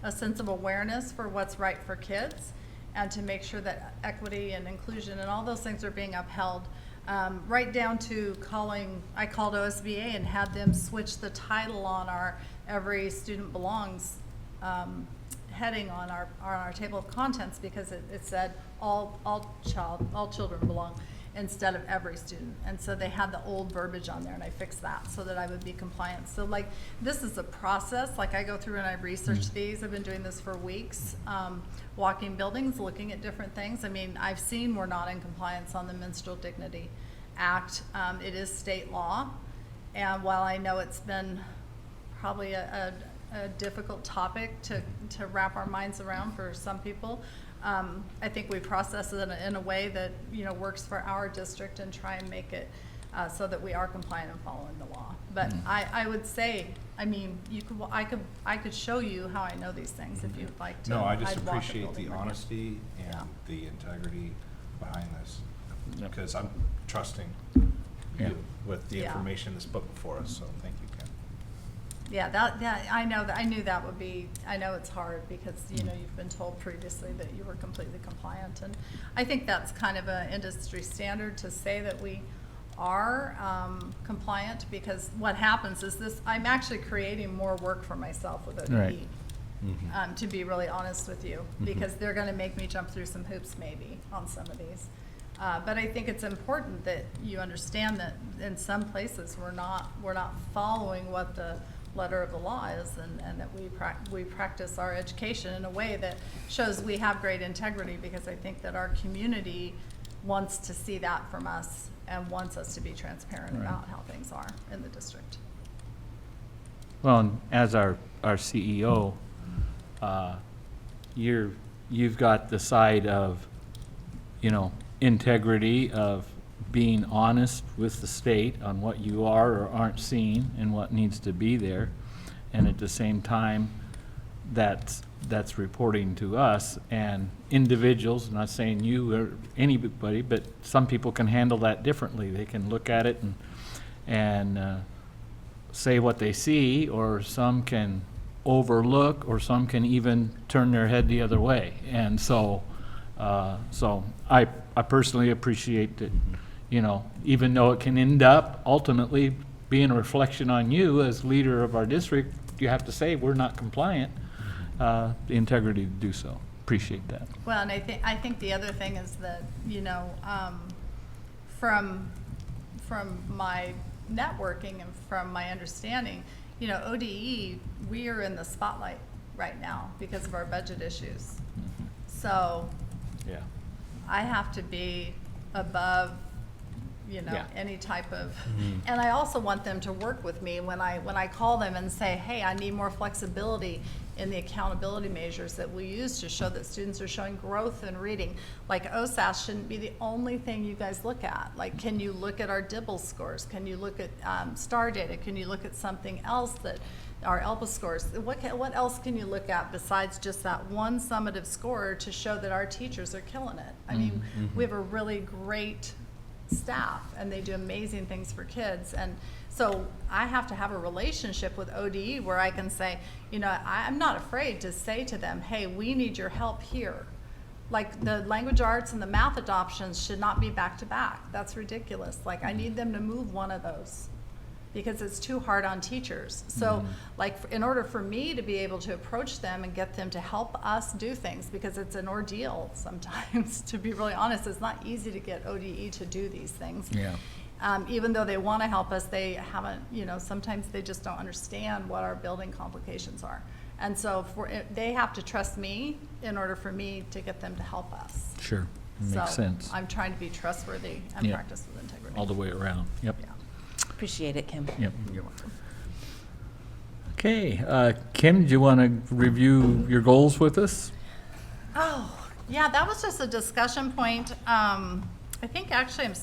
a sense of awareness for what's right for kids, and to make sure that equity and inclusion and all those things are being upheld. Right down to I called OSBA and had them switch the title on our Every Student Belongs heading on our table of contents, because it said all children belong. instead of every student. And so they had the old verbiage on there, and I fixed that so that I would be compliant. So like, this is a process. Like, I go through and I research these. I've been doing this for weeks, walking buildings, looking at different things. I mean, I've seen we're not in compliance on the Menstrual Dignity Act. It is state law. And while I know it's been probably a difficult topic to wrap our minds around for some people, I think we process it in a way that, you know, works for our district and try and make it so that we are compliant and following the law. But I would say, I mean, I could show you how I know these things if you'd like to. No, I just I'd walk appreciate building the with you. honesty and Yeah. the integrity behind this, Yep. because I'm trusting Yeah. you with the Yeah. information that's put before us, so thank you, Ken. Yeah, that I know that I knew that would be. I know it's hard because you know you've been told previously that you were completely compliant, and I think that's kind of an industry standard to say that we are compliant, because what happens is this: I'm actually creating more work for myself with ODE. Right. To be really honest with you, because they're going to make me jump through some hoops maybe on some of these. But I think it's important that you understand that in some places we're not following what the letter of the law is, and that we practice our education in a way that shows we have great integrity, because I think that our community wants to see that from us and wants us to be transparent Right. about how things are in the district. Well, and as our CEO, you've got the side of, you know, integrity, of being honest with the state on what you are or aren't seeing and what needs to be there. And at the same time, that's reporting to us and individuals. I'm not saying you or anybody, but some people can handle that differently. They can look at it and say what they see, or some can overlook, or some can even turn their head the other way. And so I personally appreciate that, you know, even though it can end up ultimately being a reflection on you as leader of our district, you have to say we're not compliant, the integrity to do so. Appreciate that. Well, and I think the other thing is that, you know, from my networking and from my understanding, you know, ODE, we are in the spotlight right now because of our budget issues. So Yeah. I have to be above, you know, Yeah. any type of, and I also want them to work with me when I call them and say, hey, I need more flexibility in the accountability measures that we use to show that students are showing growth in reading. Like OSAS shouldn't be the only thing you guys look at. Like, can you look at our DIBELS scores? Can you look at STAR data? Can you look at something else that our ELPA scores? What else can you look at besides just that one summative score to show that our teachers are killing it? I mean, we have a really great staff and they do amazing things for kids, and so I have to have a relationship with ODE where I can say, you know, I'm not afraid to say to them, hey, we need your help here. Like the language arts and the math adoptions should not be back to back. That's ridiculous. Like, I need them to move one of those because it's too hard on teachers. So like, in order for me to be able to approach them and get them to help us do things, because it's an ordeal sometimes, to be really honest, it's not easy to get ODE to do these things. Yeah. Even though they want to help us, they haven't, you know, sometimes they just don't understand what our building complications are. And so they have to trust me in order for me to get them to help us. Sure. Makes sense. I'm trying to be trustworthy and Yeah. practice with integrity. All the way around. Yep. Yeah. Appreciate it, Kim. Yep. You're welcome. Okay, Kim, do you want to review your goals with us? Oh, yeah, that was just a discussion point. I think actually am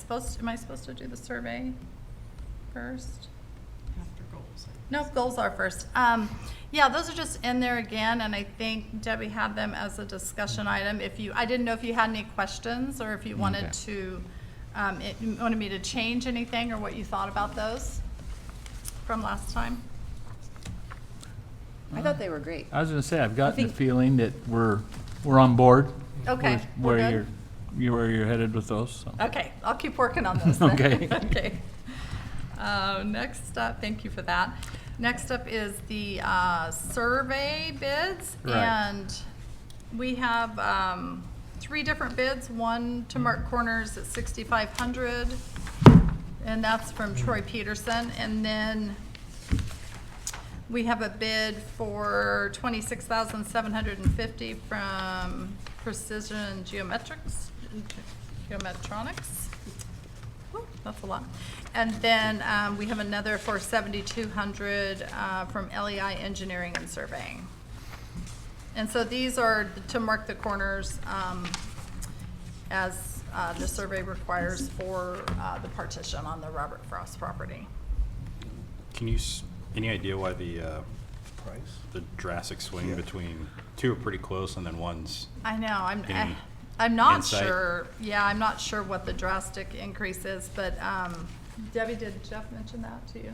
I supposed to do the survey first? After goals. No, goals are first. Yeah, those are just in there again, and I think Debbie had them as a discussion item. I didn't know if you had any questions or if you wanted to, you wanted me to change anything or what you thought about those from last time. I thought they were great. I was going to say, I've gotten the think- feeling that we're on board. Okay, with we're where good? where you're headed with those. So. Okay, I'll keep working on those then. Okay. Okay. Next up, thank you for that. Next up is the survey bids. Right. And we have 3 different bids, one to mark corners at $6,500, and that's from Troy Peterson. And then we have a bid for $26,750 from Precision Geometronics. Whew, that's a lot. And then we have another for $7,200 from LEI Engineering and Surveying. And so these are to mark the corners as the survey requires for the partition on the Robert Frost property. Can you, any idea why the drastic swing between two are pretty close and then one's? I know, Any I'm not insight? sure. Yeah, I'm not sure what the drastic increase is, but Debbie, did Jeff mention that to you?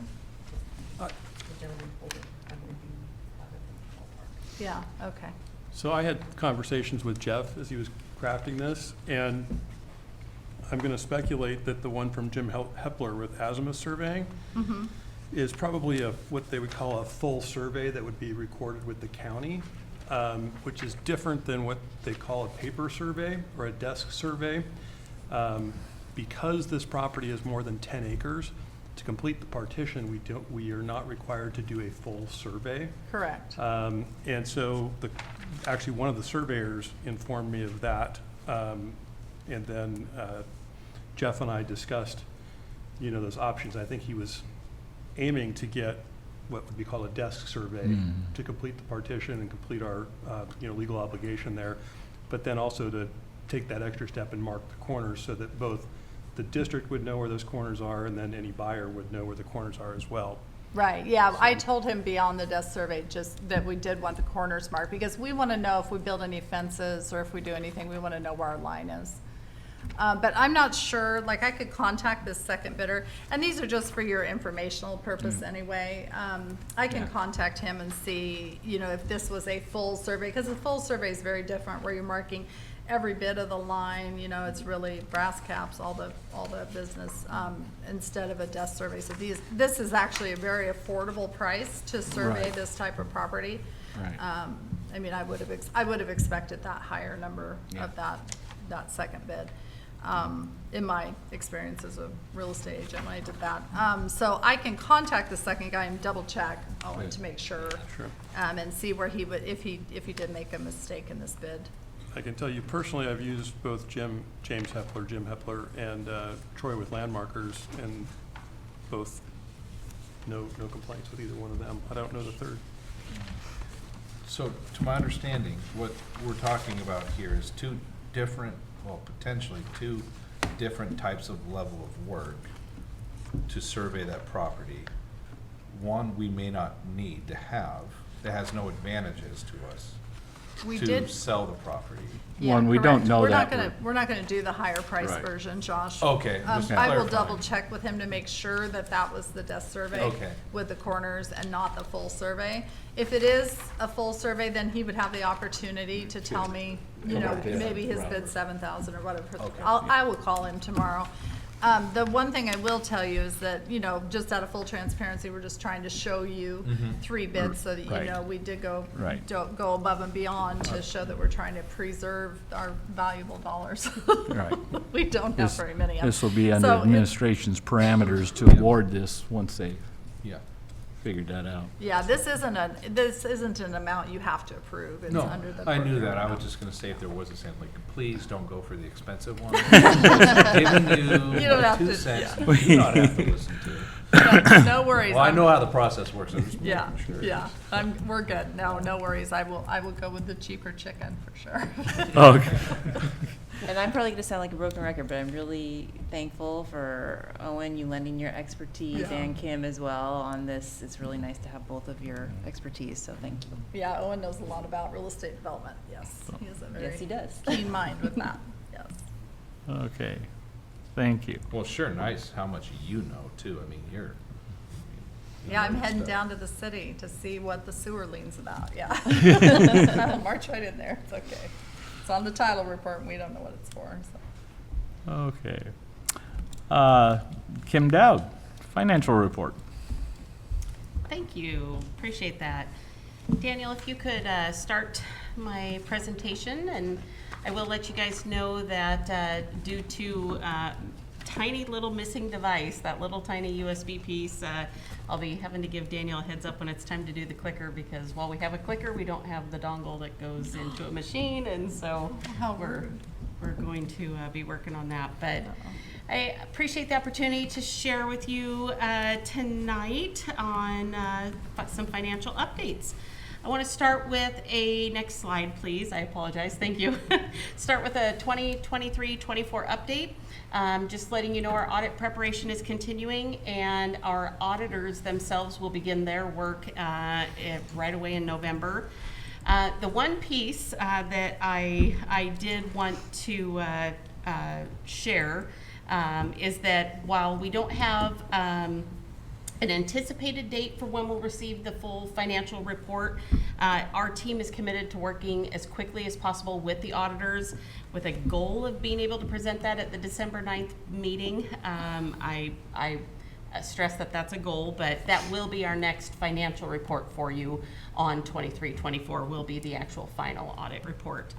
Yeah, okay. So I had conversations with Jeff as he was crafting this, and I'm going to speculate that the one from Jim Hepler with Azimuth Surveying is probably what they would call a full survey that would be recorded with the county, which is different than what they call a paper survey or a desk survey. Because this property is more than 10 acres, to complete the partition, we are not required to do a full survey. Correct. And so actually one of the surveyors informed me of that. And then Jeff and I discussed, those options. I think he was aiming to get what would be called a desk survey to complete the partition and complete our, legal obligation there. But then also to take that extra step and mark the corners so that both the district would know where those corners are and then any buyer would know where the corners are as well. Right, yeah, I told him beyond the desk survey just that we did want the corners marked because we want to know if we build any fences or if we do anything, we want to know where our line is. But I'm not sure, like I could contact this second bidder, and these are just for your informational purpose anyway. I can contact him and see, if this was a full survey, because a full survey is very different where you're marking every bit of the line, it's really brass caps, all the business, instead of a desk survey. So this is actually a very affordable price to survey this type of property. Right. I mean, I would have expected that higher number of that second bid. In my experience as a real estate agent when I did that. So I can contact the second guy and double check Owen to make sure, and see where he would, if he did make a mistake in this bid. I can tell you personally, I've used both Jim Hepler, and Troy with Landmarkers, and both no complaints with either one of them. I don't know the third. So to my understanding, what we're talking about here is potentially two different types of level of work to survey that property. One we may not need to have, that has no advantages to us. We to did sell the property. Yeah, One, we correct. don't know We're that. not gonna, we're not gonna do the higher price Right. version, Josh. Okay, just I will clarifying. double check with him to make sure that was the desk survey Okay. with the corners and not the full survey. If it is a full survey, then he would have the opportunity to tell me, maybe his bid 7,000 or whatever. Okay. I will call him tomorrow. The one thing I will tell you is that, just out of full transparency, we're just trying to show you 3 bids so that Right. we did go Right. go above and beyond to show that we're trying to preserve our valuable dollars. Right. We don't have very many. This will be under So it- administration's parameters to award this once they Yeah. figured that out. Yeah, this isn't an amount you have to approve. It's No, under the I knew program that. I was amount. just gonna say if there was a cent, like, please don't go for the expensive one. Giving you You don't my have 2 to- cents. yeah. You do not have to listen to it. No worries. Well, I know how the process works. I'm just Yeah, making sure. yeah, we're good. No worries. I will go with the cheaper chicken for sure. Okay. And I'm probably gonna sound like a broken record, but I'm really thankful for Owen, you lending your expertise, Yeah. and Kim as well on this. It's really nice to have both of your expertise, so thank you. Yeah, Owen knows a lot about real estate development. Yes, he has a very Yes, he does. keen mind with that. Yes. Okay. Thank you. Well, sure, nice how much you know too. I mean, you Yeah, I'm know heading stuff. down to the city to see what the sewer lien's about, yeah. I'll march right in there, it's okay. It's on the title report, and we don't know what it's for, so. Okay. Kim Dowd, financial report. Thank you, appreciate that. Daniel, if you could start my presentation, and I will let you guys know that due to tiny little missing device, that little tiny USB piece, I'll be having to give Daniel a heads up when it's time to do the clicker, because while we have a clicker, we don't have the dongle that goes into a machine, and so we're going to be working on that. But I appreciate the opportunity to share with you tonight on some financial updates. I want to start with next slide, please. I apologize. Thank you. Start with a 2023-24 update. Just letting you know our audit preparation is continuing, and our auditors themselves will begin their work right away in November. The one piece that I did want to share is that while we don't have an anticipated date for when we'll receive the full financial report, our team is committed to working as quickly as possible with the auditors with a goal of being able to present that at the December 9th meeting. I stress that that's a goal, but that will be our next financial report for you on 23-24 will be the actual final audit report.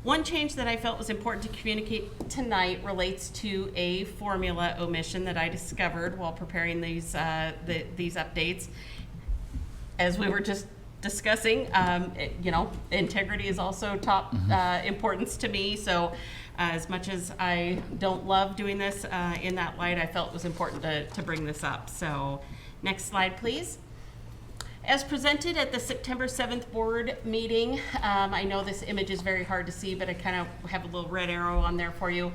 One change that I felt was important to communicate tonight relates to a formula omission that I discovered while preparing these updates. As we were just discussing, integrity is also top importance to me. So as much as I don't love doing this in that light, I felt it was important to bring this up. So next slide, please. As presented at the September 7th board meeting, I know this image is very hard to see, but I kind of have a little red arrow on there for you.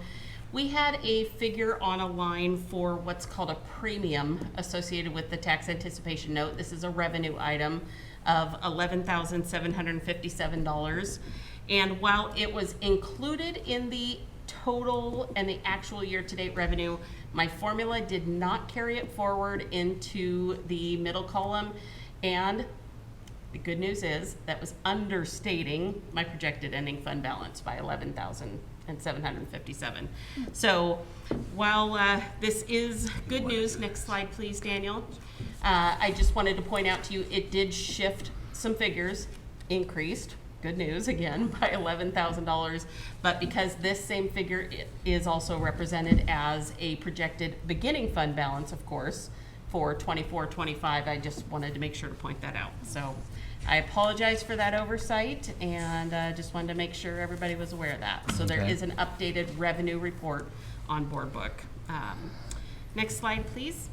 We had a figure on a line for what's called a premium associated with the tax anticipation note. This is a revenue item of $11,757. And while it was included in the total and the actual year-to-date revenue, my formula did not carry it forward into the middle column. And the good news is that was understating my projected ending fund balance by $11,757. So while this is good news, next slide please, Daniel. I just wanted to point out to you, it did shift some figures, increased, good news again, by $11,000. But because this same figure is also represented as a projected beginning fund balance, of course, for 24-25, I just wanted to make sure to point that out. So I apologize for that oversight, and just wanted to make sure everybody was aware of that. So there is an updated revenue report on board book. Next slide, please.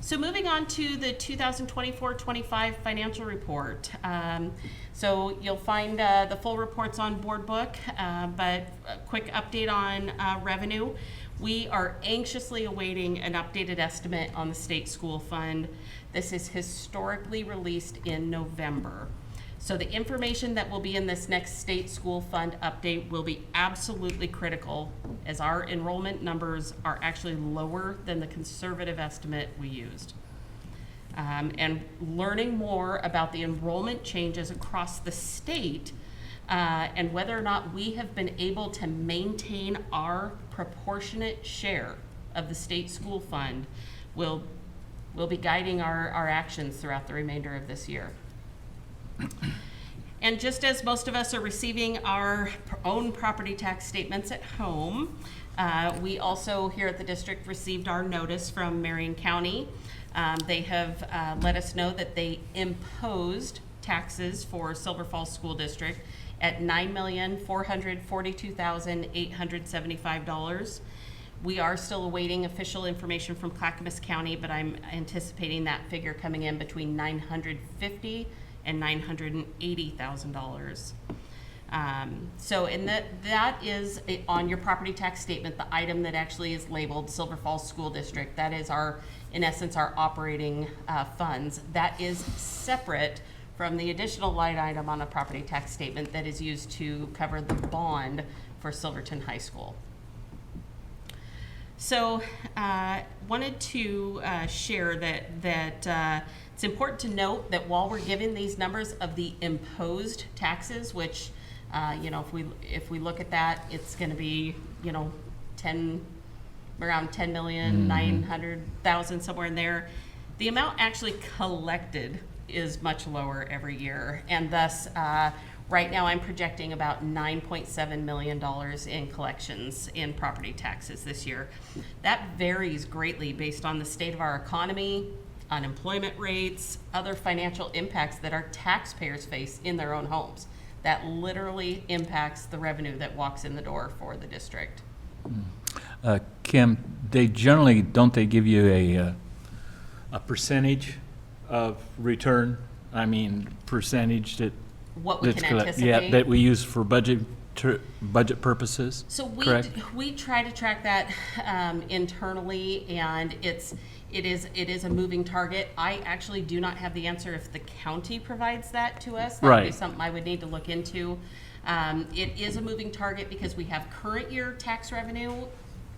So moving on to the 2024-25 financial report. So you'll find the full reports on board book, but a quick update on revenue. We are anxiously awaiting an updated estimate on the state school fund. This is historically released in November. So the information that will be in this next state school fund update will be absolutely critical, as our enrollment numbers are actually lower than the conservative estimate we used. And learning more about the enrollment changes across the state and whether or not we have been able to maintain our proportionate share of the state school fund will be guiding our actions throughout the remainder of this year. And just as most of us are receiving our own property tax statements at home, we also here at the district received our notice from Marion County. They have let us know that they imposed taxes for Silver Falls School District at $9,442,875. We are still awaiting official information from Clackamas County, but I'm anticipating that figure coming in between $950,000 and $980,000. So that is on your property tax statement, the item that actually is labeled Silver Falls School District. That is in essence, our operating funds. That is separate from the additional line item on a property tax statement that is used to cover the bond for Silverton High School. So wanted to share that it's important to note that while we're giving these numbers of the imposed taxes, which if we look at that, it's going to be around 10,900,000 somewhere in there. The amount actually collected is much lower every year, and thus Right now, I'm projecting about $9.7 million in collections in property taxes this year. That varies greatly based on the state of our economy, unemployment rates, other financial impacts that our taxpayers face in their own homes. That literally impacts the revenue that walks in the door for the district. Kim, they generally, don't they give you a percentage of return? I mean, percentage that. What we that's can collect- Yeah, anticipate. that we use for budget purposes, So correct? we try to track that internally, and it is a moving target. I actually do not have the answer if the county provides that to us. That would be Right. something I would need to look into. It is a moving target because we have current year tax revenue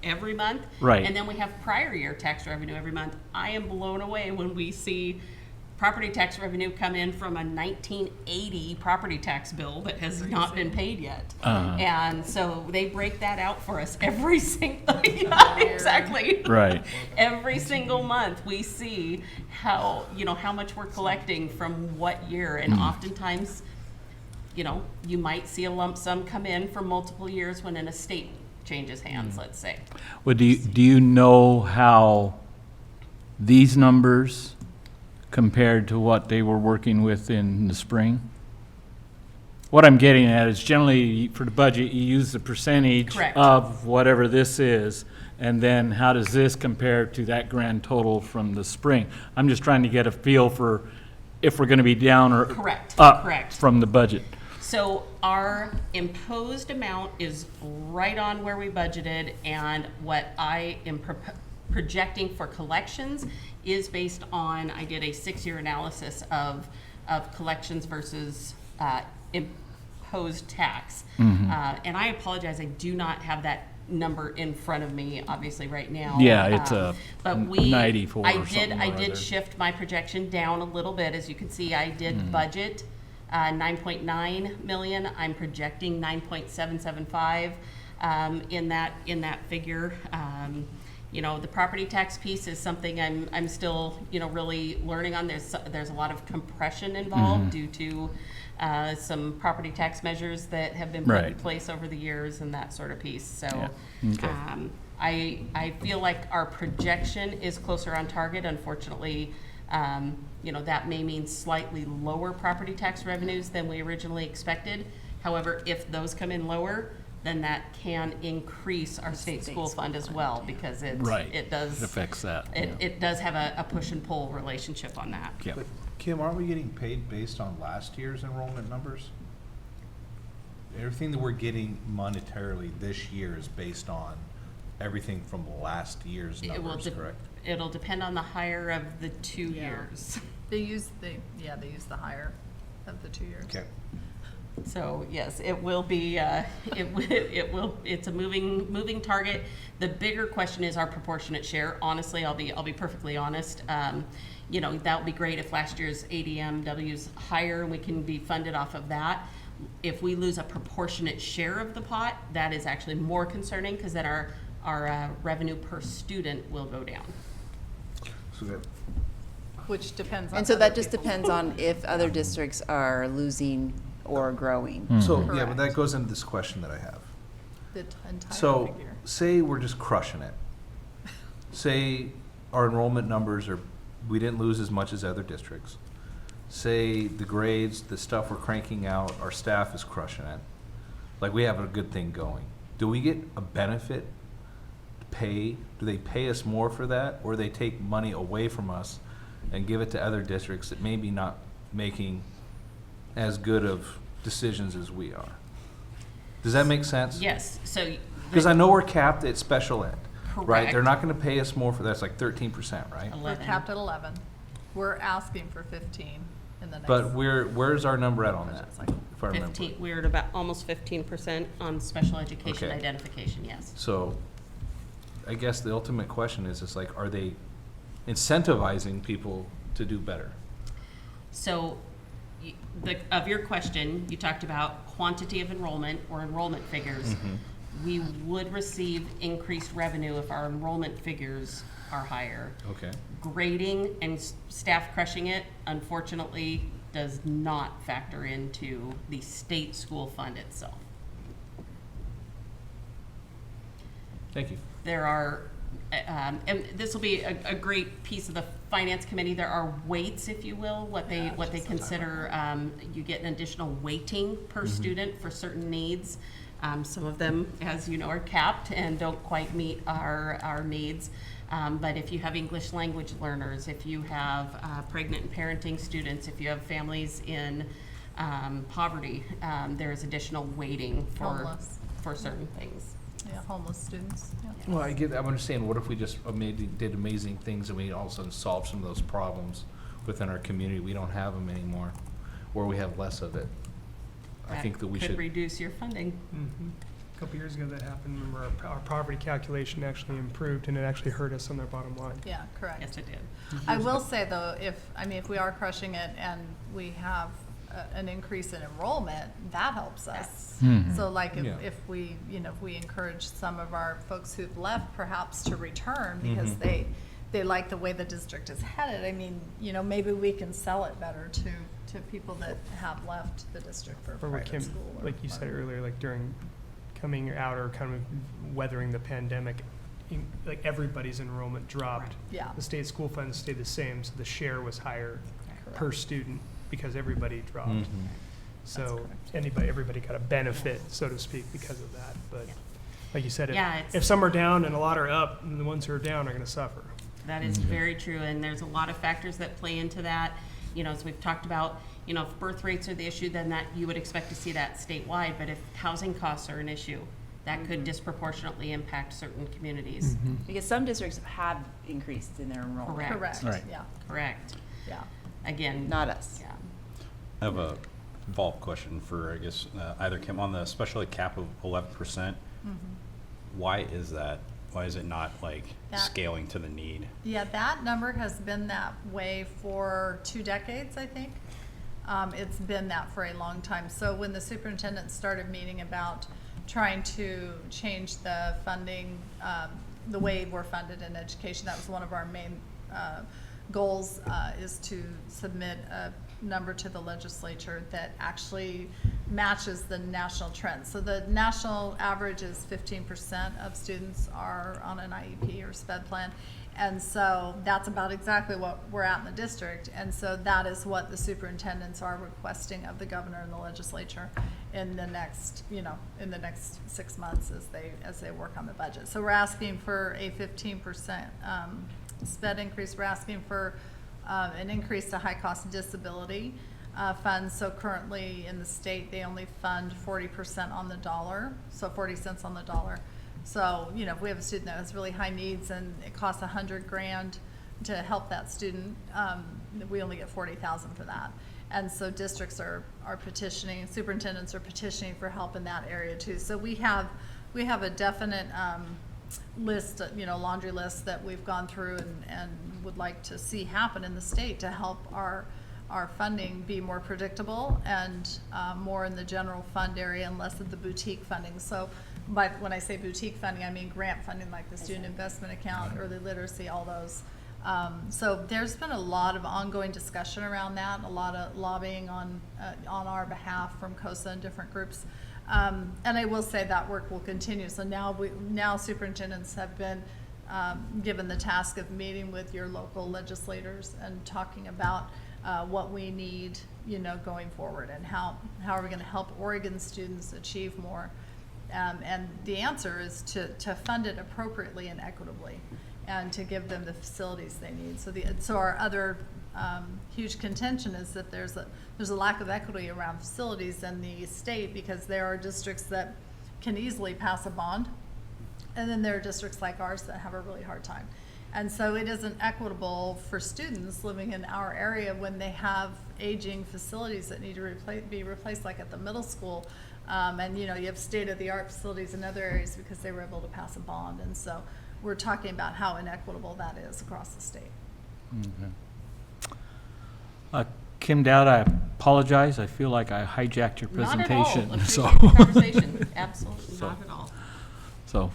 every month. Right. And then we have prior year tax revenue every month. I am blown away when we see property tax revenue come in from a 1980 property tax bill that has not been paid yet. Uh-huh. And so they break that out for us every single, yeah, exactly. Right. Every single month, we see how much we're collecting from what year. And oftentimes, you might see a lump sum come in for multiple years when an estate changes hands, let's say. Well, do you know how these numbers compared to what they were working with in the spring? What I'm getting at is generally for the budget, you use the percentage Correct. of whatever this is, and then how does this compare to that grand total from the spring? I'm just trying to get a feel for if we're going to be down or Correct. up Correct. from the budget. So our imposed amount is right on where we budgeted, and what I am projecting for collections is based on, I did a 6-year analysis of collections versus imposed tax. And I apologize, I do not have that number in front of me, obviously, right now. Yeah, it's a but 94 or I something or did other. shift my projection down a little bit. As you can see, I did budget 9.9 million. I'm projecting 9.775 in that figure. The property tax piece is something I'm still really learning on. There's a lot of compression involved due to some property tax measures that have been put in Right. place over the years and that sort of piece. So Yeah. Okay. I feel like our projection is closer on target. Unfortunately, that may mean slightly lower property tax revenues than we originally expected. However, if those come in lower, then that can increase our state school fund as well, because it does. It affects that. It does have a push and pull relationship on that. Yeah. But Kim, aren't we getting paid based on last year's enrollment numbers? Everything that we're getting monetarily this year is based on everything from last year's It will numbers, correct? It'll depend on the higher of the 2 years. They use the higher of the 2 years. Okay. So yes, it will be. It's a moving target. The bigger question is our proportionate share. Honestly, I'll be perfectly honest. That would be great if last year's ADMW's higher and we can be funded off of that. If we lose a proportionate share of the pot, that is actually more concerning, because then our revenue per student will go down. So that, Which depends on. And so other that just people's- depends on if other districts are losing or growing. so, yeah, but Correct. that goes into this question that I have. The entire So, figure. say we're just crushing it. Say our enrollment numbers we didn't lose as much as other districts. Say the grades, the stuff we're cranking out, our staff is crushing it. Like, we have a good thing going. Do we get a benefit pay? Do they pay us more for that? Or they take money away from us and give it to other districts that maybe not making as good of decisions as we are? Does that make sense? Yes. So. Because I know we're capped at special ed, right? Correct. They're not gonna pay us more for that, it's like 13%, right? 11. We're capped at 11. We're asking for 15 in the next. But where's our number at on that, if I remember? 15. We're at about almost 15% on special education Okay. identification. Yes. So, I guess the ultimate question is like, are they incentivizing people to do better? So, of your question, you talked about quantity of enrollment or enrollment figures. We would receive increased revenue if our enrollment figures are higher. Okay. Grading and staff crushing it, unfortunately, does not factor into the state school fund itself. Thank you. There are, and this will be a great piece of the finance committee, there are weights, if you will, what they consider, you get an additional weighting per student for certain needs. Some of them, as you know, are capped and don't quite meet our needs. But if you have English language learners, if you have pregnant and parenting students, if you have families in poverty, there is additional weighting Homeless. for certain things. Yeah, homeless students. Yeah. Well, I'm understanding, what if we just did amazing things and we all of a sudden solved some of those problems within our community? We don't have them anymore, or we have less of it. I think that we could should. reduce your funding. A couple years ago that happened. Remember, our poverty calculation actually improved, and it actually hurt us on their bottom line. Yeah, correct. Yes, it did. I will say though, if we are crushing it and we have an increase in enrollment, that helps us. So like if we, if we encourage some of our folks who've left perhaps to return because they like the way the district is headed, I mean, maybe we can sell it better to people that have left the district for Or what private Kim, school. or like you said whatever. earlier, like during coming out or kind of weathering the pandemic, like everybody's enrollment dropped. Yeah. The state school funds stayed the same, so the share was higher Correct. per student because everybody dropped. That's So correct. everybody got a benefit, so to speak, because of that. But like you said, Yeah, it's- if some are down and a lot are up, and the ones who are down are going to suffer. That is very true, and there's a lot of factors that play into that. As we've talked about, if birth rates are the issue, then that you would expect to see that statewide. But if housing costs are an issue, that could disproportionately impact certain communities. Because some districts have increased in their enrollment. Correct. Correct, yeah, Correct. yeah. Again. Not us. Yeah. I have a follow-up question for, I guess, either Kim, on the special ed cap of 11%. Why is that? Why is it not like That- scaling to the need? Yeah, that number has been that way for 2 decades, I think. It's been that for a long time. So when the superintendent started meeting about trying to change the funding, the way we're funded in education, that was one of our main goals, is to submit a number to the legislature that actually matches the national trend. So the national average is 15% of students are on an IEP or SPED plan. And so that's about exactly what we're at in the district. And so that is what the superintendents are requesting of the governor and the legislature in the next, in the next 6 months as they work on the budget. So we're asking for a 15% SPED increase. We're asking for an increase to high-cost disability funds. So currently in the state, they only fund 40% on the dollar, so 40 cents on the dollar. So, if we have a student that has really high needs and it costs $100,000 to help that student, we only get $40,000 for that. And so districts are petitioning, superintendents are petitioning for help in that area too. So we have a definite list, laundry list that we've gone through and would like to see happen in the state to help our funding be more predictable and more in the general fund area and less of the boutique funding. So, but when I say boutique funding, I mean grant funding like the student investment account, early literacy, all those. So there's been a lot of ongoing discussion around that, a lot of lobbying on our behalf from COSA and different groups. And I will say that work will continue. So now superintendents have been given the task of meeting with your local legislators and talking about what we need, going forward and how are we going to help Oregon students achieve more. And the answer is to fund it appropriately and equitably and to give them the facilities they need. So our other huge contention is that there's a lack of equity around facilities in the state because there are districts that can easily pass a bond, and then there are districts like ours that have a really hard time. And so it isn't equitable for students living in our area when they have aging facilities that need to be replaced, like at the middle school. And you have state-of-the-art facilities in other areas because they were able to pass a bond. And so we're talking about how inequitable that is across the state. Kim Dowd, I apologize. I feel like I hijacked your presentation. Not at all. So, Appreciate the conversation. Absolutely not at all. so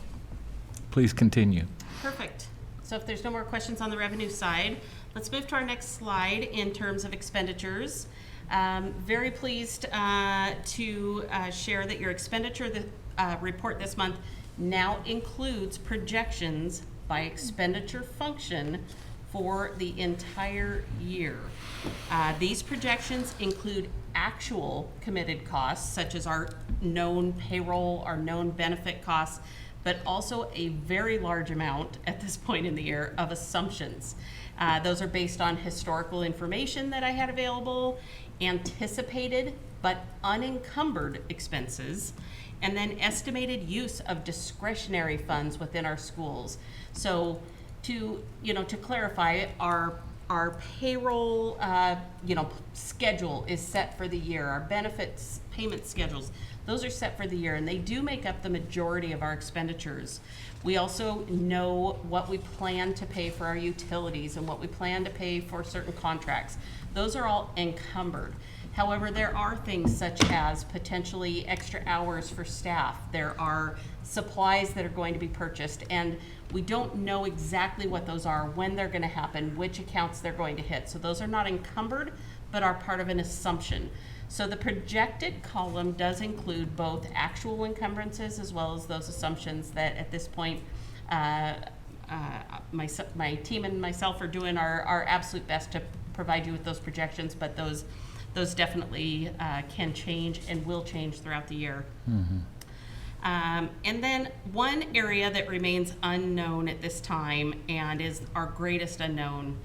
please continue. Perfect. So if there's no more questions on the revenue side, let's move to our next slide in terms of expenditures. Very pleased to share that your expenditure report this month now includes projections by expenditure function for the entire year. These projections include actual committed costs, such as our known payroll, our known benefit costs, but also a very large amount at this point in the year of assumptions. Those are based on historical information that I had available, anticipated but unencumbered expenses, and then estimated use of discretionary funds within our schools. So to clarify, our payroll, schedule is set for the year. Our benefits payment schedules, those are set for the year, and they do make up the majority of our expenditures. We also know what we plan to pay for our utilities and what we plan to pay for certain contracts. Those are all encumbered. However, there are things such as potentially extra hours for staff. There are supplies that are going to be purchased, and we don't know exactly what those are, when they're going to happen, which accounts they're going to hit. So those are not encumbered, but are part of an assumption. So the projected column does include both actual encumbrances as well as those assumptions that at this point my team and myself are doing our absolute best to provide you with those projections, but those definitely can change and will change throughout the year. And then one area that remains unknown at this time and is our greatest unknown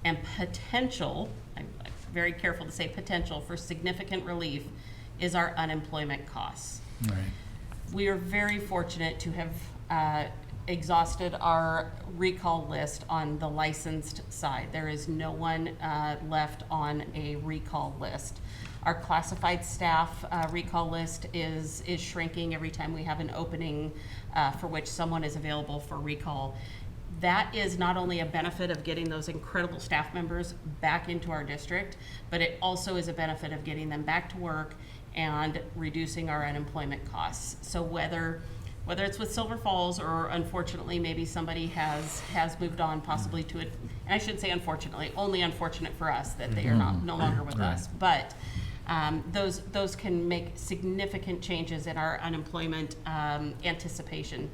and potential, I'm very careful to say potential, for significant relief is our unemployment costs. Right. We are very fortunate to have exhausted our recall list on the licensed side. There is no one left on a recall list. Our classified staff recall list is shrinking every time we have an opening for which someone is available for recall. That is not only a benefit of getting those incredible staff members back into our district, but it also is a benefit of getting them back to work and reducing our unemployment costs. So whether it's with Silver Falls or unfortunately maybe somebody has moved on possibly to it, and I should say unfortunately, only unfortunate for us that they are no longer with us, but those can make significant changes in our unemployment anticipation.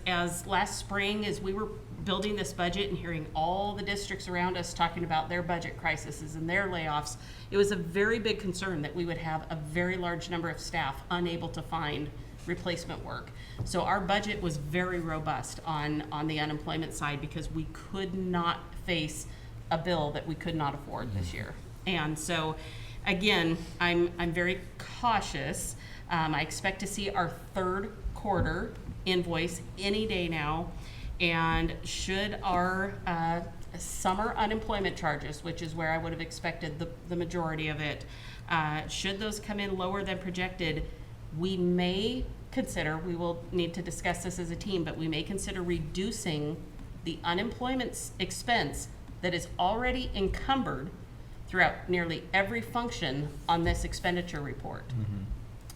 As last spring, as we were building this budget and hearing all the districts around us talking about their budget crises and their layoffs, it was a very big concern that we would have a very large number of staff unable to find replacement work. So our budget was very robust on the unemployment side because we could not face a bill that we could not afford this year. And so again, I'm very cautious. I expect to see our third quarter invoice any day now. And should our summer unemployment charges, which is where I would have expected the majority of it, should those come in lower than projected, we may consider, we will need to discuss this as a team, but we may consider reducing the unemployment expense that is already encumbered throughout nearly every function on this expenditure report.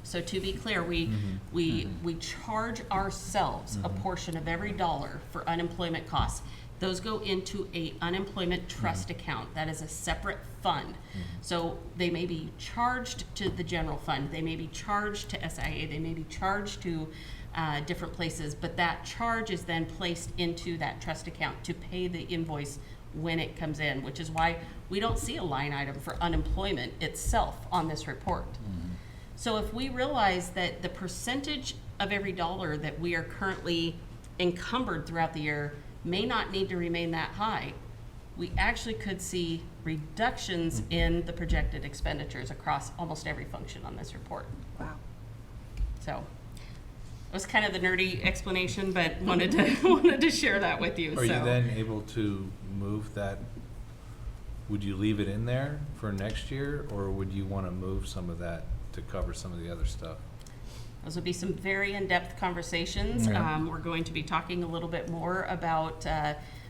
So to be clear, we charge ourselves a portion of every dollar for unemployment costs. Those go into a unemployment trust account. That is a separate fund. So they may be charged to the general fund. They may be charged to SIA. They may be charged to different places, but that charge is then placed into that trust account to pay the invoice when it comes in, which is why we don't see a line item for unemployment itself on this report. So if we realize that the percentage of every dollar that we are currently encumbered throughout the year may not need to remain that high, we actually could see reductions in the projected expenditures across almost every function on this report. Wow. So it was kind of the nerdy explanation, but wanted to share that with you. Are you then able to move that? Would you leave it in there for next year, or would you want to move some of that to cover some of the other stuff? Those would be some very in-depth conversations. We're going to be talking a little bit more about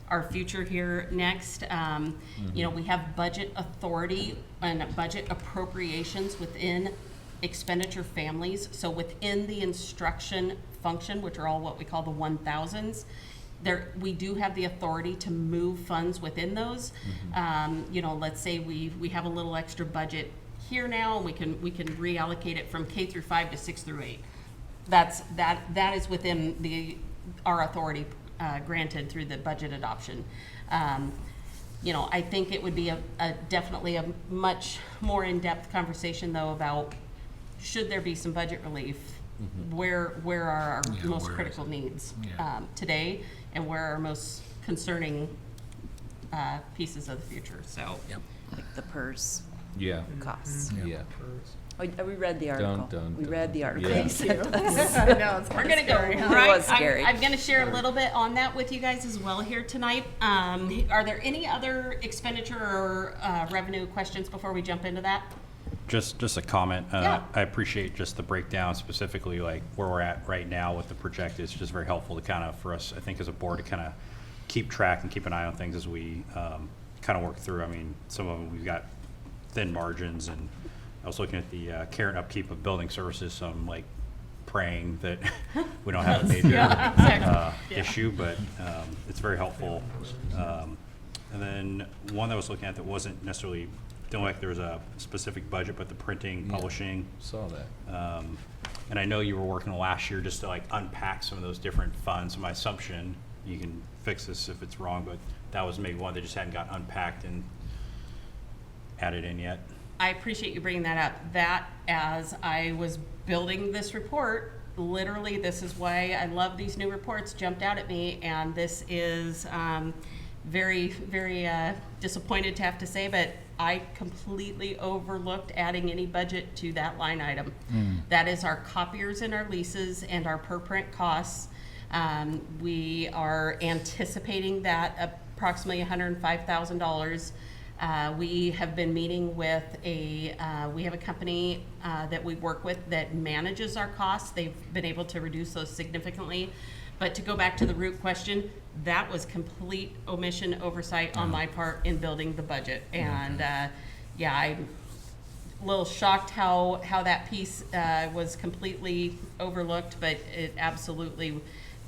our future here next. We have budget authority and budget appropriations within expenditure families. So within the instruction function, which are all what we call the 1000s, we do have the authority to move funds within those. Let's say we have a little extra budget here now, and we can reallocate it from K through 5 to 6 through 8. That is within our authority granted through the budget adoption. You know, I think it would be definitely a much more in-depth conversation, though, about should there be some budget relief, where are our most critical needs today, and where are our most concerning pieces of the future. So, Like the PERS Yeah. costs. Yeah. Oh, we read the article. We read the article. Yeah. You sent us. I know, it's we're kinda gonna go scary, huh? right. It was scary. I'm gonna share a little bit on that with you guys as well here tonight. Are there any other expenditure or revenue questions before we jump into that? Just a comment. Yeah. I appreciate just the breakdown, specifically like where we're at right now with the project. It's just very helpful to kind of, for us, I think as a board, to kind of keep track and keep an eye on things as we kind of work through. I mean, some of them we've got thin margins, and I was looking at the care and upkeep of building services, so I'm like praying that we don't have a major issue, but it's very helpful. And then one that I was looking at that wasn't necessarily, didn't look like there was a specific budget, but the printing, publishing. Saw that. And I know you were working last year just to like unpack some of those different funds. My assumption, you can fix this if it's wrong, but that was maybe one that just hadn't got unpacked and added in yet. I appreciate you bringing that up. That, as I was building this report, literally, this is why I love these new reports, jumped out at me, and this is very, very disappointed to have to say, but I completely overlooked adding any budget to that line item. That is our copiers and our leases and our per print costs. We are anticipating that approximately $105,000. We have been meeting with we have a company that we work with that manages our costs. They've been able to reduce those significantly. But to go back to the root question, that was complete omission, oversight on my part in building the budget. And I'm a little shocked how that piece was completely overlooked, but it absolutely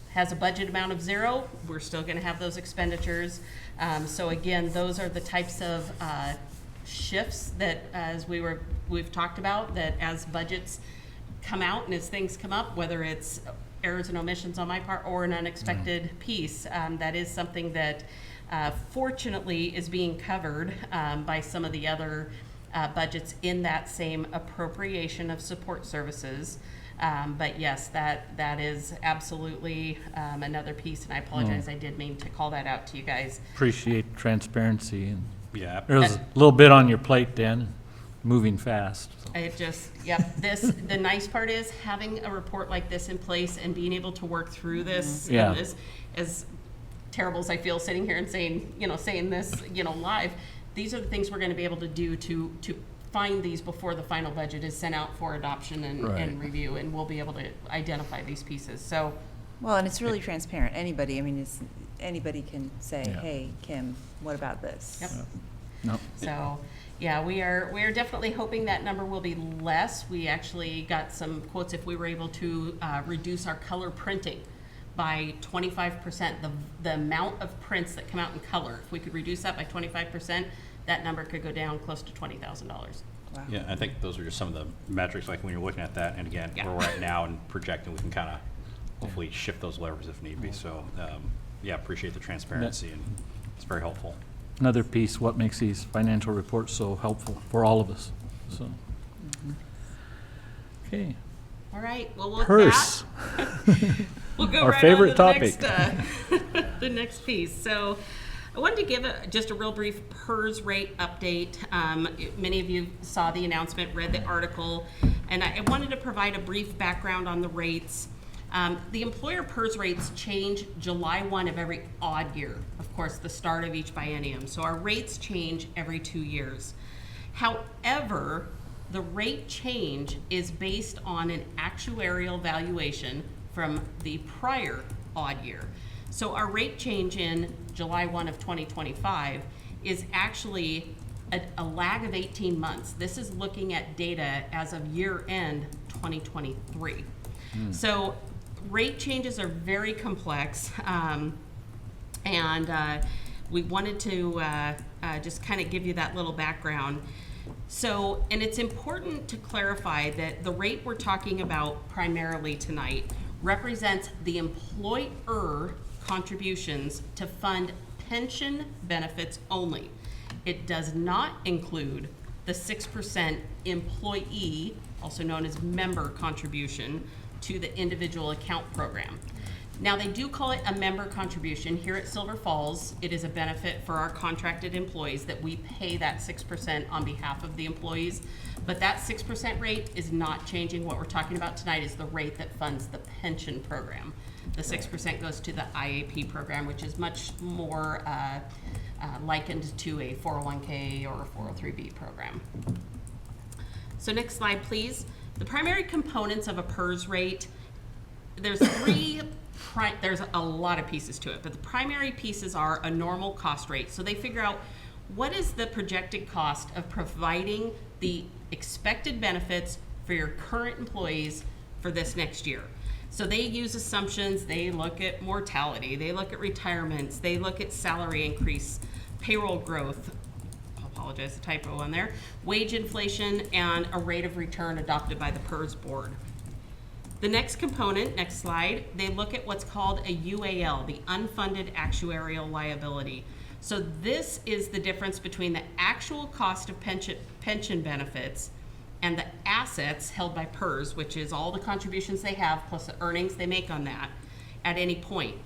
has a budget amount of 0. We're still going to have those expenditures. So again, those are the types of shifts that, as we've talked about, that as budgets come out and as things come up, whether it's errors and omissions on my part or an unexpected piece, that is something that fortunately is being covered by some of the other budgets in that same appropriation of support services. But yes, that is absolutely another piece, and I apologize, I did mean to call that out to you guys. Appreciate transparency, and Yeah. there's a little bit on your plate, Dan, moving fast. So. It just, the nice part is having a report like this in place and being able to work through this. Yeah. And as terrible as I feel sitting here and saying this, live, these are the things we're going to be able to do to find these before the final budget is sent out for adoption and review, and we'll be able to identify these pieces. So, Well, and it's really transparent. Anybody can say, hey, Kim, what about this? Yep. No. So, yeah, we are definitely hoping that number will be less. We actually got some quotes if we were able to reduce our color printing by 25%. The amount of prints that come out in color, if we could reduce that by 25%, that number could go down close to $20,000. Wow. Yeah, I think those are just some of the metrics, like when you're looking at that, and again, where we're at now and projecting, we can kind of hopefully shift those levers if need be. So, appreciate the transparency, and it's very helpful. Another piece, what makes these financial reports so helpful for all of us. So, okay. All right, well, with PERS. that, we'll go Our right favorite on to the topic. next, the next piece. So I wanted to give just a real brief PERS rate update. Many of you saw the announcement, read the article, and I wanted to provide a brief background on the rates. The employer PERS rates change July 1 of every odd year, of course, the start of each biennium. So our rates change every 2 years. However, the rate change is based on an actuarial valuation from the prior odd year. So our rate change in July 1 of 2025 is actually a lag of 18 months. This is looking at data as of year end 2023. So rate changes are very complex, and we wanted to just kind of give you that little background. So, and it's important to clarify that the rate we're talking about primarily tonight represents the employer contributions to fund pension benefits only. It does not include the 6% employee, also known as member contribution, to the individual account program. Now, they do call it a member contribution. Here at Silver Falls, it is a benefit for our contracted employees that we pay that 6% on behalf of the employees. But that 6% rate is not changing. What we're talking about tonight is the rate that funds the pension program. The 6% goes to the IAP program, which is much more likened to a 401k or a 403b program. So next slide, please. The primary components of a PERS rate, there's there's a lot of pieces to it, but the primary pieces are a normal cost rate. So they figure out what is the projected cost of providing the expected benefits for your current employees for this next year. So they use assumptions, they look at mortality, they look at retirements, they look at salary increase, payroll growth, I apologize, a typo on there, wage inflation, and a rate of return adopted by the PERS board. The next component, next slide, they look at what's called a UAL, the unfunded actuarial liability. So this is the difference between the actual cost of pension benefits and the assets held by PERS, which is all the contributions they have plus the earnings they make on that at any point.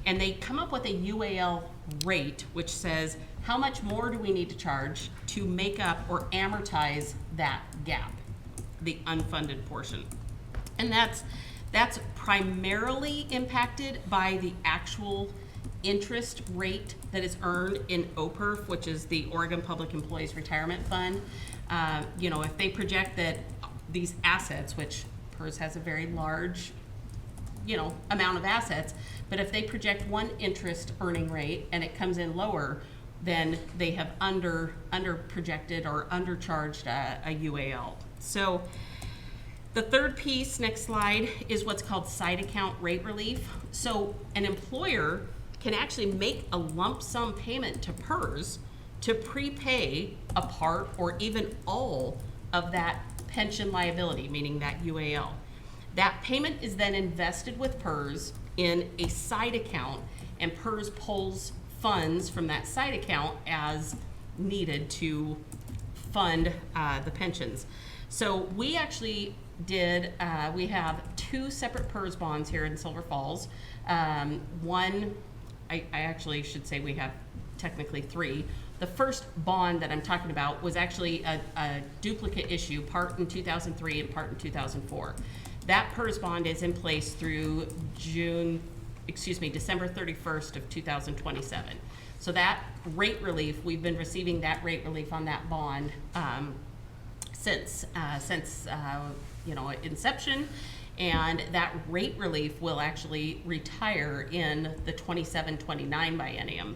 And they come up with a UAL rate, which says how much more do we need to charge to make up or amortize that gap, the unfunded portion. And that's primarily impacted by the actual interest rate that is earned in OPERF, which is the Oregon Public Employees Retirement Fund. You know, if they project that these assets, which PERS has a very large, you know, amount of assets, but if they project one interest earning rate and it comes in lower, then they have under projected or undercharged a UAL. So the third piece, next slide, is what's called side account rate relief. So an employer can actually make a lump sum payment to PERS to prepay a part or even all of that pension liability, meaning that UAL. That payment is then invested with PERS in a side account, and PERS pulls funds from that side account as needed to fund the pensions. So we actually did, we have two separate PERS bonds here in Silver Falls. One, I actually should say we have technically three. The first bond that I'm talking about was actually a duplicate issue, part in 2003 and part in 2004. That PERS bond is in place through December 31st of 2027. So that rate relief, we've been receiving that rate relief on that bond since inception, and that rate relief will actually retire in the 27-29 biennium.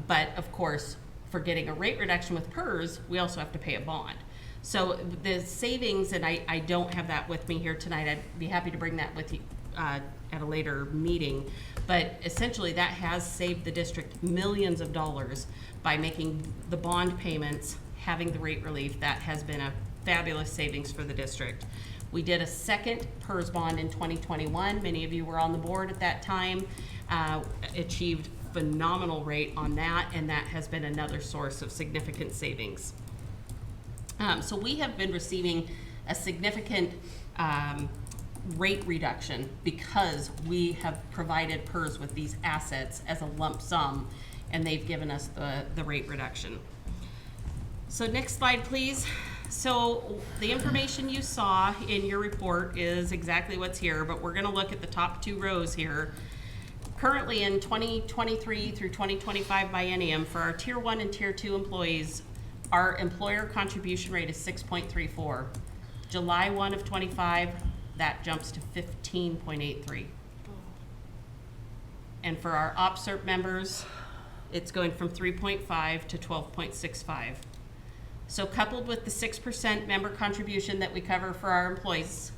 But of course, for getting a rate reduction with PERS, we also have to pay a bond. So the savings, and I don't have that with me here tonight, I'd be happy to bring that with you at a later meeting, but essentially that has saved the district millions of dollars by making the bond payments, having the rate relief. That has been a fabulous savings for the district. We did a second PERS bond in 2021. Many of you were on the board at that time. Achieved phenomenal rate on that, and that has been another source of significant savings. So we have been receiving a significant rate reduction because we have provided PERS with these assets as a lump sum, and they've given us the rate reduction. So next slide, please. So the information you saw in your report is exactly what's here, but we're gonna look at the top two rows here. Currently in 2023 through 2025 biennium, for our Tier 1 and Tier 2 employees, our employer contribution rate is 6.34. July 1 of 25, that jumps to 15.83. And for our OPSERP members, it's going from 3.5 to 12.65. So coupled with the 6% member contribution that we cover for our employees,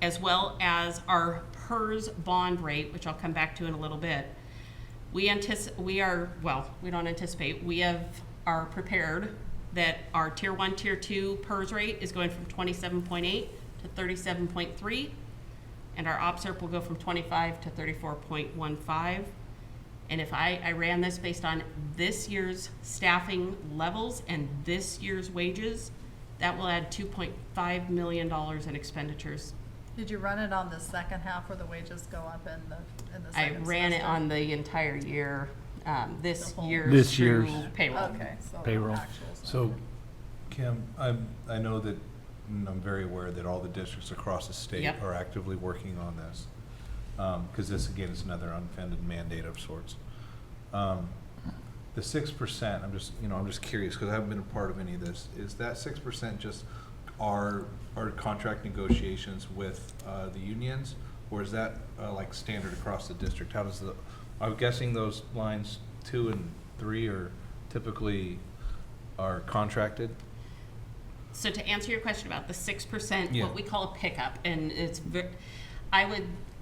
as well as our PERS bond rate, which I'll come back to in a little bit, we are prepared that our Tier 1, Tier 2 PERS rate is going from 27.8 to 37.3, and our OPSERP will go from 25 to 34.15. And if I ran this based on this year's staffing levels and this year's wages, that will add $2.5 million in expenditures. Did you run it on the second half where the wages go up in the I second ran it semester? on the entire year, this The whole- year's This true year's. payroll. Okay, so Payroll. actuals. So, Kim, I know that, and I'm very aware that all the districts across the state Yep. are actively working on this. Because this, again, is another unfunded mandate of sorts. The 6%, I'm just curious, because I haven't been a part of any of this. Is that 6% just our contract negotiations with the unions? Or is that like standard across the district? How does I'm guessing those lines 2 and 3 are typically are contracted? So to answer your question about the 6%, Yeah. what we call a pickup, and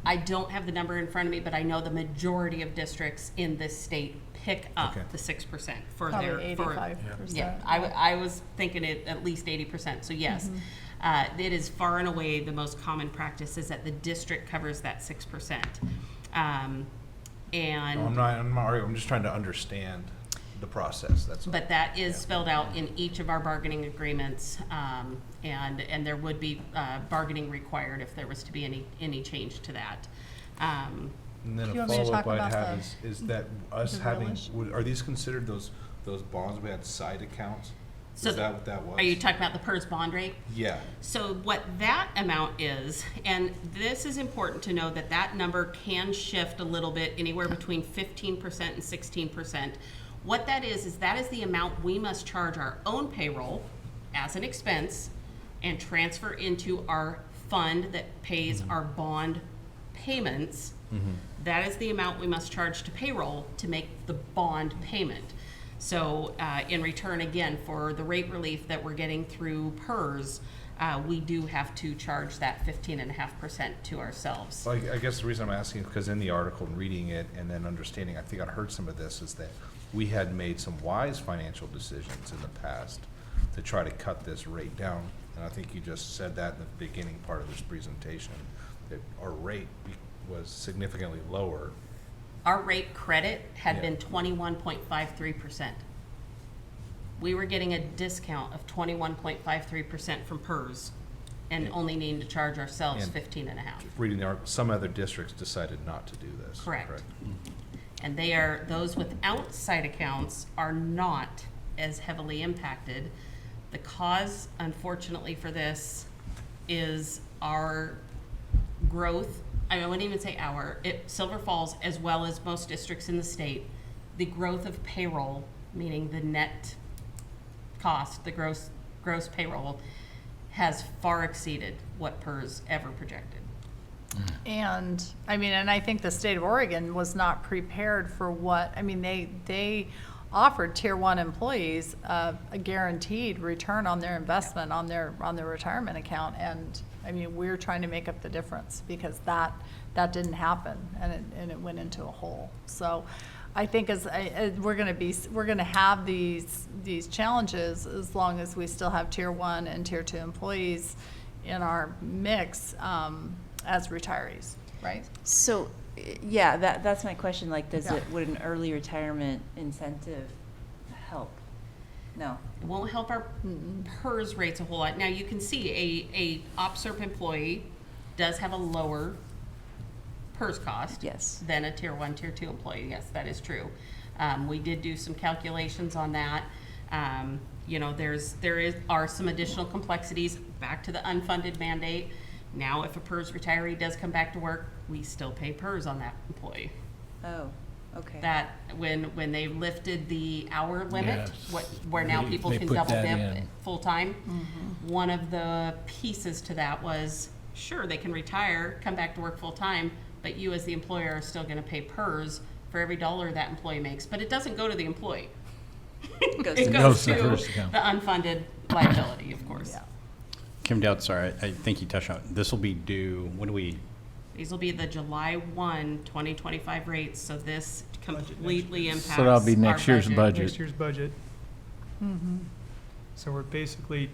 I don't have the number in front of me, but I know the majority of districts in this state pick up Okay. the 6% for Probably their, 85%. yeah, I was thinking it at least 80%, so yes. It is far and away the most common practice is that the district covers that 6%. And. I'm just trying to understand the process, that's all. But that is Yeah. spelled out in each of our bargaining agreements, and there would be bargaining required if there was to be any change to that. And then Do you a want me to follow-up talk I'd about have the- is that us the having, relish? are these considered those bonds we had side accounts? So Is that what that was? Are you talking about the PERS bond rate? Yeah. So what that amount is, and this is important to know that that number can shift a little bit, anywhere between 15% and 16%. What that is the amount we must charge our own payroll as an expense and transfer into our fund that pays our bond payments. That is the amount we must charge to payroll to make the bond payment. So in return, again, for the rate relief that we're getting through PERS, we do have to charge that 15.5% to ourselves. Well, I guess the reason I'm asking is because in the article and reading it and then understanding, I think I heard some of this, is that we had made some wise financial decisions in the past to try to cut this rate down. And I think you just said that in the beginning part of this presentation, that our rate was significantly lower. Our rate credit had Yeah. been 21.53%. We were getting a discount of 21.53% from PERS and Yeah. only needing to charge ourselves And- 15.5. Reading the article, some other districts decided not to do this. Correct. And those without side accounts are not as heavily impacted. The cause, unfortunately, for this is our growth. I wouldn't even say Silver Falls, as well as most districts in the state, the growth of payroll, meaning the net cost, the gross payroll, has far exceeded what PERS ever projected. And, and I think the state of Oregon was not prepared for they offered Tier 1 employees a guaranteed return on their investment on their retirement account. And, we're trying to make up the difference because that didn't happen and it went into a hole. So I think we're gonna have these challenges as long as we still have Tier 1 and Tier 2 employees in our mix, as retirees, right? So, yeah, that's my question, like, would an early retirement incentive help? No. It won't help our PERS rates a whole lot. Now, you can see a OPSERP employee does have a lower PERS cost. Yes. Than a Tier 1, Tier 2 employee. Yes, that is true. We did do some calculations on that. There are some additional complexities back to the unfunded mandate. Now, if a PERS retiree does come back to work, we still pay PERS on that employee. Oh, okay. That when they lifted the hour limit, Yes. where now They- people they can put double that dip in. full-time, one of the pieces to that was, sure, they can retire, come back to work full-time, but you as the employer are still gonna pay PERS for every dollar that employee makes, but it doesn't go to the employee. It to goes the to PERS account. the unfunded liability, of course. Yeah. Kim Dowd, sorry, I think you touched on, this will be due, when do we, These will be the July 1, 2025 rates, so this completely impacts So that'll be next our year's budget. Next year's budget. So we're basically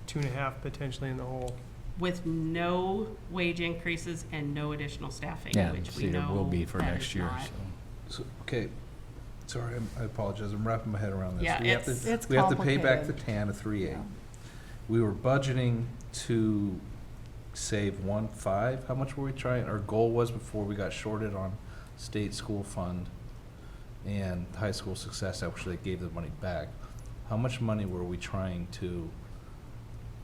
2.5 potentially in the hole. With no wage increases and no additional staffing, Yeah, which see, we there know will be for that next is year, not. so. So, okay, sorry, I apologize, I'm wrapping my head around this. Yeah, We have to- it's We have to pay back the complicated. TAN of 3.8. Yeah. We were budgeting to save 1.5. How much were we trying? Our goal was before we got shorted on state school fund and high school success, actually gave the money back. How much money were we trying to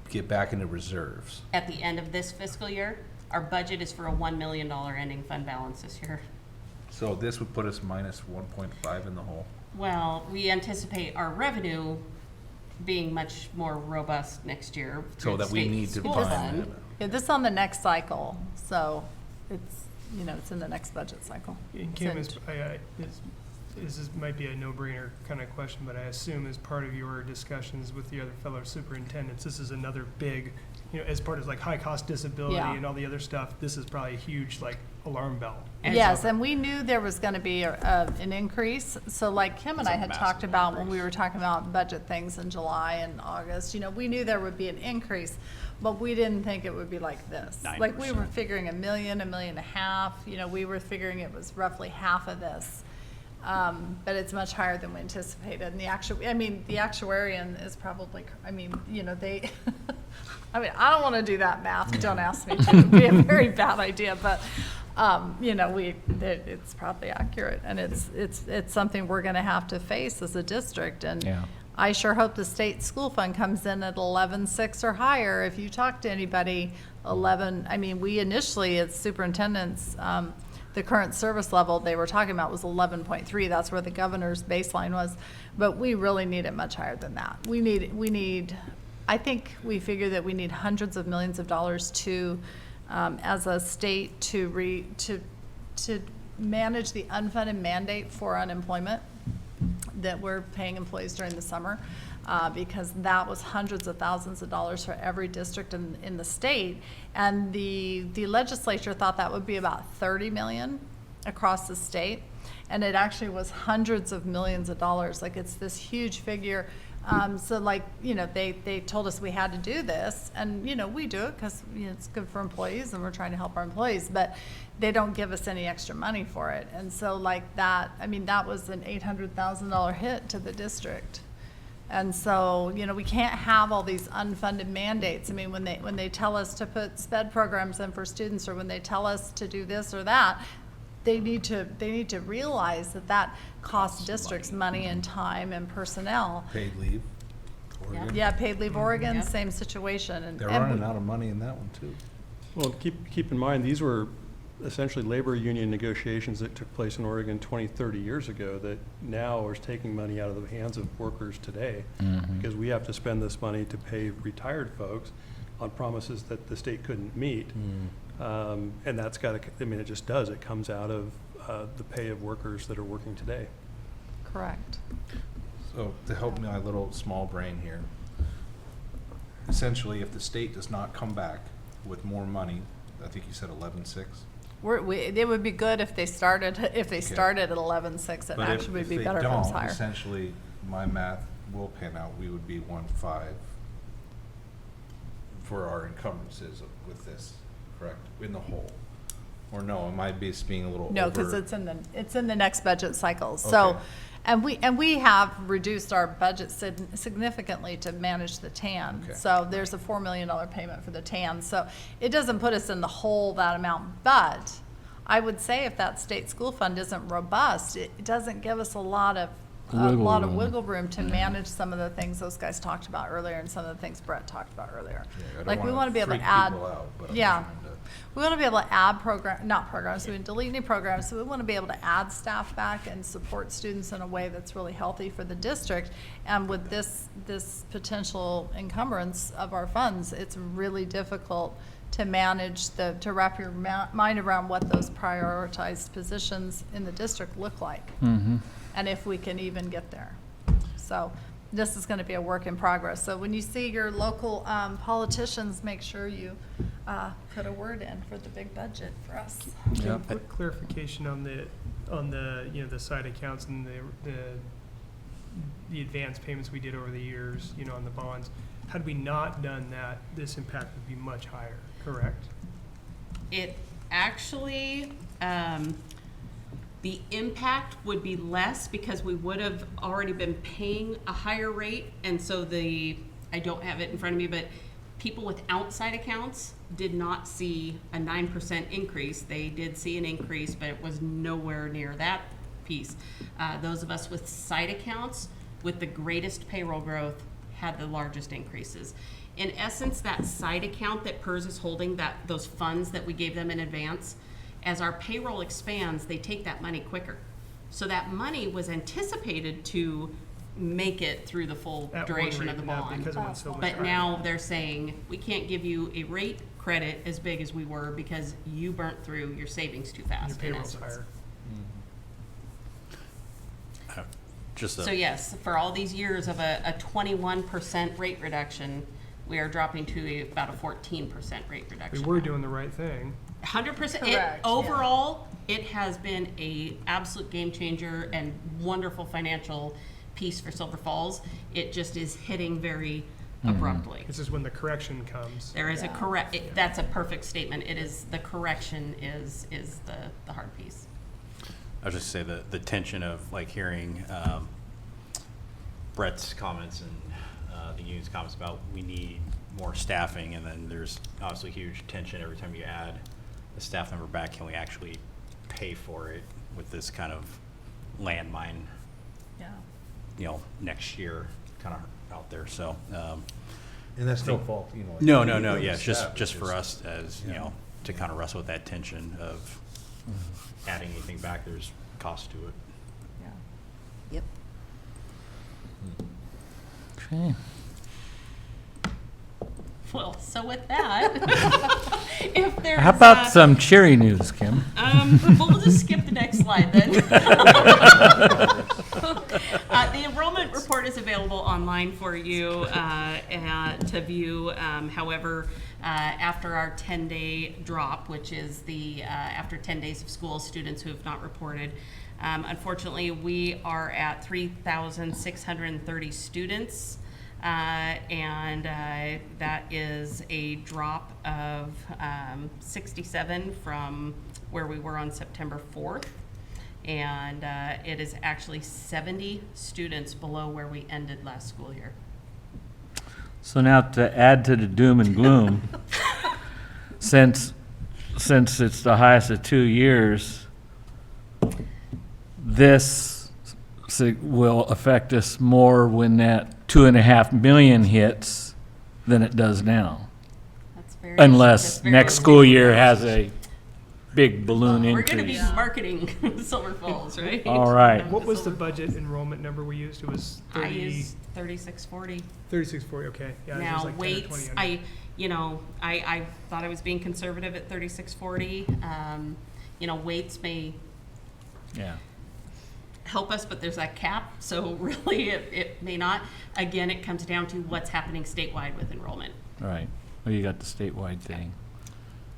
get back into reserves? At the end of this fiscal year, our budget is for a $1 million ending fund balance this year. So this would put us minus 1.5 in the hole. Well, we anticipate our revenue being much more robust next year. So through the that we state need to school find fund. that. Yeah, this is on the next cycle, so it's, you know, it's in the next budget cycle. And Kim, this might be a no-brainer kind of question, but I assume as part of your discussions with the other fellow superintendents, this is another big, you know, as part of like high-cost disability Yeah. and all the other stuff, this is probably a huge like alarm bell. Yes, and we knew there was gonna be an increase, so like Kim and I had talked about when we were talking about budget things in July and August, you know, we knew there would be an increase, but we didn't think it would be like this. Like, we were figuring $1 million, $1.5 million, you know, we were figuring it was roughly half of this. But it's much higher than we anticipated, and the actuarian is probably, I mean, you know, they, I mean, I don't wanna do that math, don't ask me to, it'd be a very bad idea, but, you know, it's probably accurate, and it's something we're gonna have to face as a district, and Yeah. I sure hope the state school fund comes in at 11.6 or higher. If you talk to anybody, 11, I mean, we initially, as superintendents, the current service level they were talking about was 11.3. That's where the governor's baseline was, but we really need it much higher than that. We need, I think we figure that we need hundreds of millions of dollars to, as a state, to manage the unfunded mandate for unemployment that we're paying employees during the summer, because that was hundreds of thousands of dollars for every district in the state. And the legislature thought that would be about 30 million across the state. And it actually was hundreds of millions of dollars. Like, it's this huge figure. So like, you know, they told us we had to do this, and, you know, we do it because, you know, it's good for employees and we're trying to help our employees, but they don't give us any extra money for it. And so like that, I mean, that was an $800,000 hit to the district. And so, you know, we can't have all these unfunded mandates. I mean, when they tell us to put SPED programs in for students, or when they tell us to do this or that, they need to realize that costs districts money and time and personnel. Paid leave. Oregon. Yeah, paid leave Oregon, Yep. same situation. And They're and running we- out of money in that one too. Well, keep in mind, these were essentially labor union negotiations that took place in Oregon 20, 30 years ago that now are taking money out of the hands of workers today. Mhm. Because we have to spend this money to pay retired folks on promises that the state couldn't meet. And that's got to, I mean, it just does. It comes out of the pay of workers that are working today. Correct. So to help my little small brain here, essentially, if the state does not come back with more money, I think you said 11.6. It would be good if they started at 11.6. It actually would be better if it was higher. Essentially, my math will pan out, we would be 1.5 for our encumbrances with this, correct? In the hole. Or no, am I being a little over? No, because it's in the next budget cycle. So, Okay. and we have reduced our budget significantly to manage the TAN. Okay. So there's a $4 million payment for the TAN. So it doesn't put us in the hole that amount, but I would say if that state school fund isn't robust, it doesn't give us a lot of wiggle room to manage some of the things those guys talked about earlier and some of the things Brett talked about earlier. Yeah, I don't Like, we wanna want to be able to freak add, people out, but I'm yeah. trying to- We want to be able to add not programs, we didn't delete any programs, so we want to be able to add staff back and support students in a way that's really healthy for the district. And with this potential encumbrance of our funds, it's really difficult to manage to wrap your mind around what those prioritized positions in the district look like. Mm-hmm. And if we can even get there. So this is going to be a work in progress. So when you see your local politicians, make sure you put a word in for the big budget for us. Yeah. Quick clarification on the you know, the side accounts and the the advance payments we did over the years, you know, on the bonds. Had we not done that, this impact would be much higher, correct? It actually, the impact would be less because we would have already been paying a higher rate. And so I don't have it in front of me, but people with outside accounts did not see a 9% increase. They did see an increase, but it was nowhere near that piece. Those of us with side accounts with the greatest payroll growth had the largest increases. In essence, that side account that PERS is holding, those funds that we gave them in advance, as our payroll expands, they take that money quicker. So that money was anticipated to make it through the full At one duration rate, of the but not bond. because it went so much But higher. now they're saying, we can't give you a rate credit as big as we were because you burnt through your savings too fast, Your in payroll's essence. higher. So yes, for all these years of a 21% rate reduction, we are dropping to about a 14% rate We reduction. were now. doing the right thing. 100%. Correct, yeah. Overall, it has been a absolute game changer and wonderful financial piece for Silver Falls. It just is hitting very abruptly. This is when the correction comes. There is a that's a perfect statement. It is, the correction is the hard piece. I was just say the tension of like hearing Brett's comments and the union's comments about we need more staffing, and then there's obviously huge tension every time you add a staff member back. Can we actually pay for it with this kind of landmine, Yeah. next year kind of out there? So And that's no fault, no, of yeah, the it's staff, just for us as Yeah. to kind of wrestle with that tension of adding anything back. There's cost to it. Yeah. Yep. Okay. Well, so with that, if there's How about some cheery news, Kim? we'll just skip the next slide then. The enrollment report is available online for you to view. However, after our 10-day drop, which is after 10 days of school, students who have not reported, unfortunately, we are at 3,630 students. And that is a drop of 67 from where we were on September 4th. And it is actually 70 students below where we ended last school year. So now to add to the doom and gloom, since it's the highest of 2 years, this will affect us more when that 2.5 million hits than it does now. That's very Unless very next school year has a big balloon We're going to be increase. marketing Silver Falls, right? All right. What was the budget enrollment number we used? It was I used 3640. 3640, okay. Yeah, it was Now, like 10 or 20 weights, under. I thought I was being conservative at 3640. Weights may Yeah. help us, but there's that cap, so really it may not. Again, it comes down to what's happening statewide with enrollment. All right. Well, you got the statewide thing.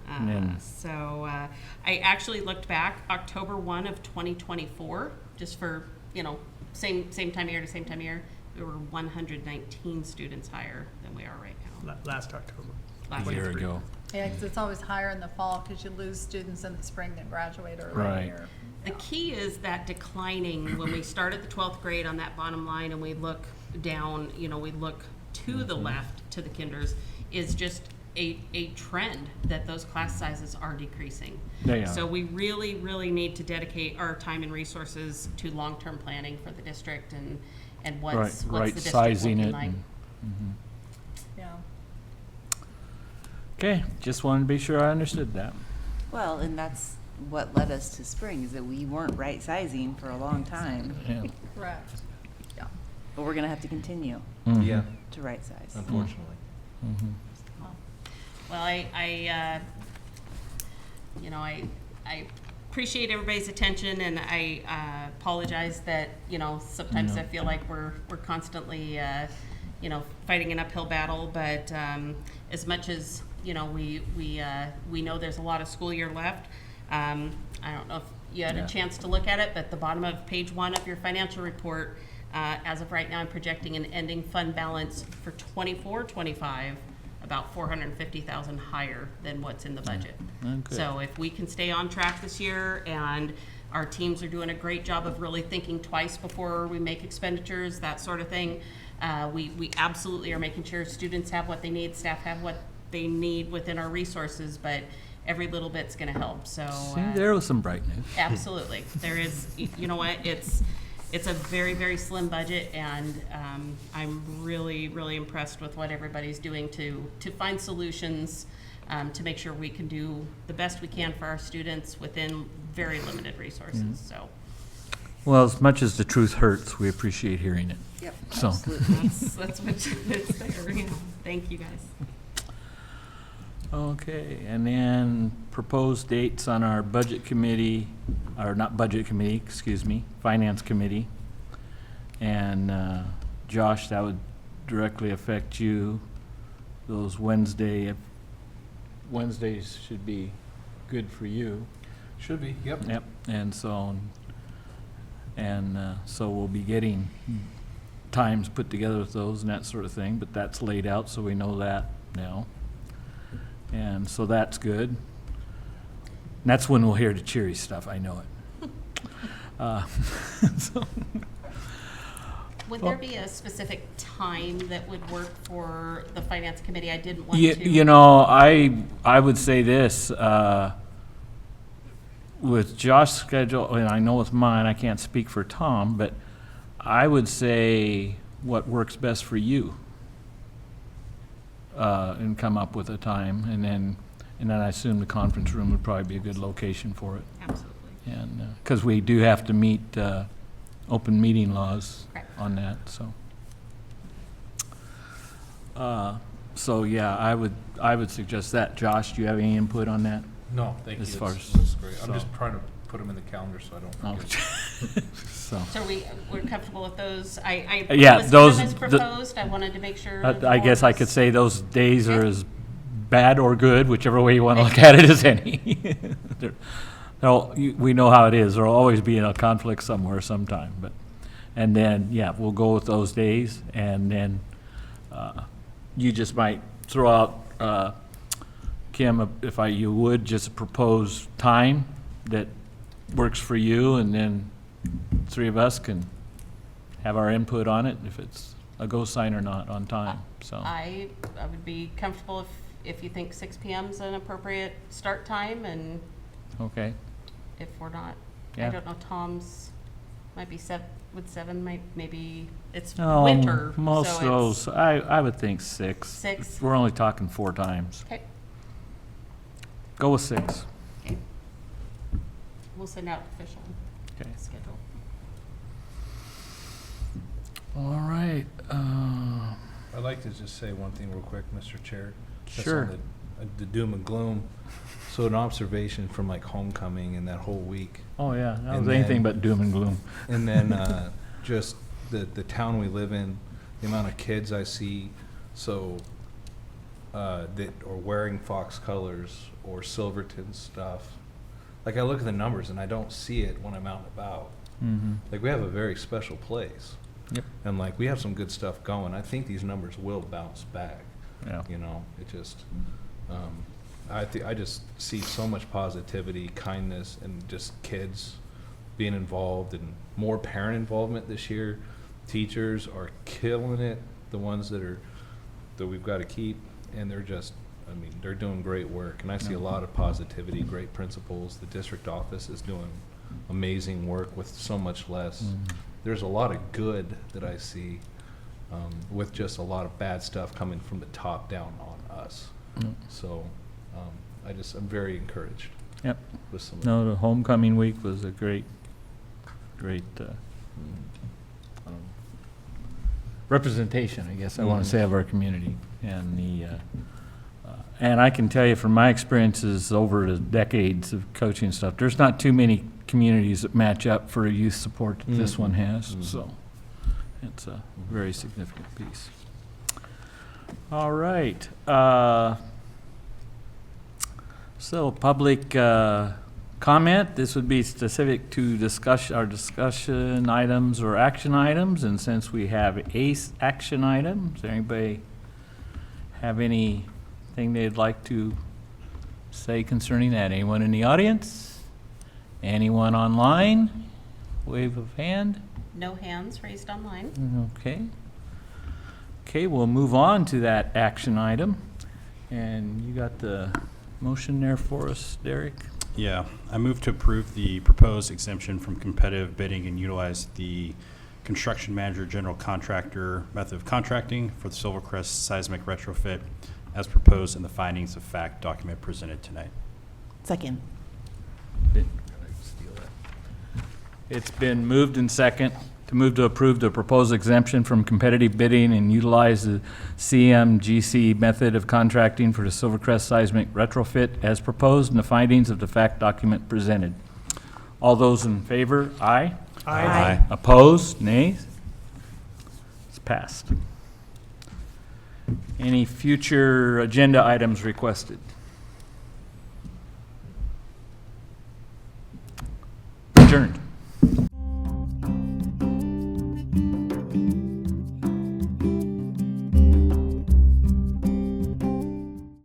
And then- I actually looked back, October 1 of 2024, just for, same time of year to same time of year, we were 119 students higher than we are right now. Last October. Last A year 23. ago. Yeah, 'cause it's always higher in the fall because you lose students in the spring that graduate early in the Right. year. The key is that declining, when we start at the 12th grade on that bottom line and we look down, we look to the left to the kinders, is just a trend that those class sizes are decreasing. They are. So we really, really need to dedicate our time and resources to long-term planning for the district and what's the Right district sizing looking it. like. Yeah. Okay, just wanted to be sure I understood that. Well, and that's what led us to spring, is that we weren't right sizing for a long time, Yeah. Correct. Yeah. but we're gonna have to continue Mhm. Yeah, to right size. unfortunately. Mhm. Well, I appreciate everybody's attention, and I apologize that, sometimes I feel like we're constantly, fighting an uphill battle, but as much as, we know there's a lot of school year left. I don't know if you had Yeah. a chance to look at it, but the bottom of page 1 of your financial report As of right now, I'm projecting an ending fund balance for 24-25 about 450,000 higher than what's in the budget. Okay. So if we can stay on track this year, and our teams are doing a great job of really thinking twice before we make expenditures, that sort of thing, we absolutely are making sure students have what they need, staff have what they need within our resources, but every little bit's gonna help, so. See, there was some bright news. Absolutely. There is, you know what, it's a very, very slim budget, and I'm really, really impressed with what everybody's doing to find solutions, to make sure we can do the best we can for our students within very limited resources, so. Well, as much as the truth hurts, we appreciate hearing it. Yep, So- absolutely. That's what, it's there, you know. Thank you, guys. Okay, and then proposed dates on our budget committee, or not budget committee, excuse me, finance committee. And Josh, that would directly affect you. Those Wednesdays should be good for you. Should be, yep. Yep, and so we'll be getting times put together with those and that sort of thing, but that's laid out, so we know that now. And so that's good. And that's when we'll hear the cheery stuff, I know it. So- Would there be a specific time that would work for the finance committee? I didn't want You, to. you know, I would say this, with Josh's schedule, and I know with mine, I can't speak for Tom, but I would say what works best for you. And come up with a time, and then I assume the conference room would probably be a good location for it. Absolutely. And, because we do have to meet open meeting laws Correct. on that, so. So, yeah, I would suggest that. Josh, do you have any input on that? No, thank you. As far It's as- great. I'm so- just trying to put them in the calendar so I don't Oh, forget. So, So we're comfortable with those? I Yeah, was those- given as the- proposed. I wanted to make sure. the I guess I board could was- say those days are Okay. as bad or good, whichever way you want to look at it, as any. We know how it is. There'll always be a conflict somewhere sometime, but, and then, yeah, we'll go with those days, and then you just might throw out, Kim, if you would, just a proposed time that works for you, and then three of us can have our input on it, if it's a go sign or not on time, so. I would be comfortable if you think 6 PM is an appropriate start time, and Okay, if we're not, I Yeah. don't know, Tom's might be maybe it's Oh, winter, most so of those, I would think 6. 6? We're only talking 4 times. Okay, Go with 6. okay. We'll send out official Okay. schedule. All right. I'd like to just say one thing real quick, Mr. Chair. That's Sure. on the doom and gloom. So an observation from like homecoming and that whole week. Oh, yeah, that And was anything then- but doom and gloom. And then just the town we live in, the amount of kids I see, so that are wearing Fox colors or Silverton stuff. Like I look at the numbers and I don't see it when I'm out and about. Mm-hmm. Like we have a very special place. Yep. And like we have some good stuff going. I think these numbers will bounce back. Yeah. You know, it just, I just see so much positivity, kindness, and just kids being involved and more parent involvement this year. Teachers are killing it, the ones that we've got to keep, and they're just, I mean, they're doing great work. And I see a lot of positivity, great principals. The district office is doing amazing work with so much less. Mhm. There's a lot of good that I see, with just a lot of bad stuff coming from the top down on us. Mm. So, I'm very encouraged Yep. with some of No, the homecoming week was a great representation, I guess I want Mhm. to say, of our community. And and I can tell you from my experiences over the decades of coaching and stuff, there's not too many communities that match up for youth support that this one has, Mhm. so it's a very significant piece. All right. So public comment. This would be specific to our discussion items or action items, and since we have action items, anybody have anything they'd like to say concerning that? Anyone in the audience? Anyone online? Wave of hand. No hands raised online. Okay. Okay, we'll move on to that action item. And you got the motion there for us, Derek? Yeah, I move to approve the proposed exemption from competitive bidding and utilize the construction manager general contractor method of contracting for the Silvercrest seismic retrofit as proposed in the findings of fact document presented tonight. Second. It's been moved and second to move to approve the proposed exemption from competitive bidding and utilize the CMGC method of contracting for the Silvercrest seismic retrofit as proposed in the findings of the fact document presented. All those in favor, aye? Aye. Opposed, nay? It's passed. Any future agenda items requested?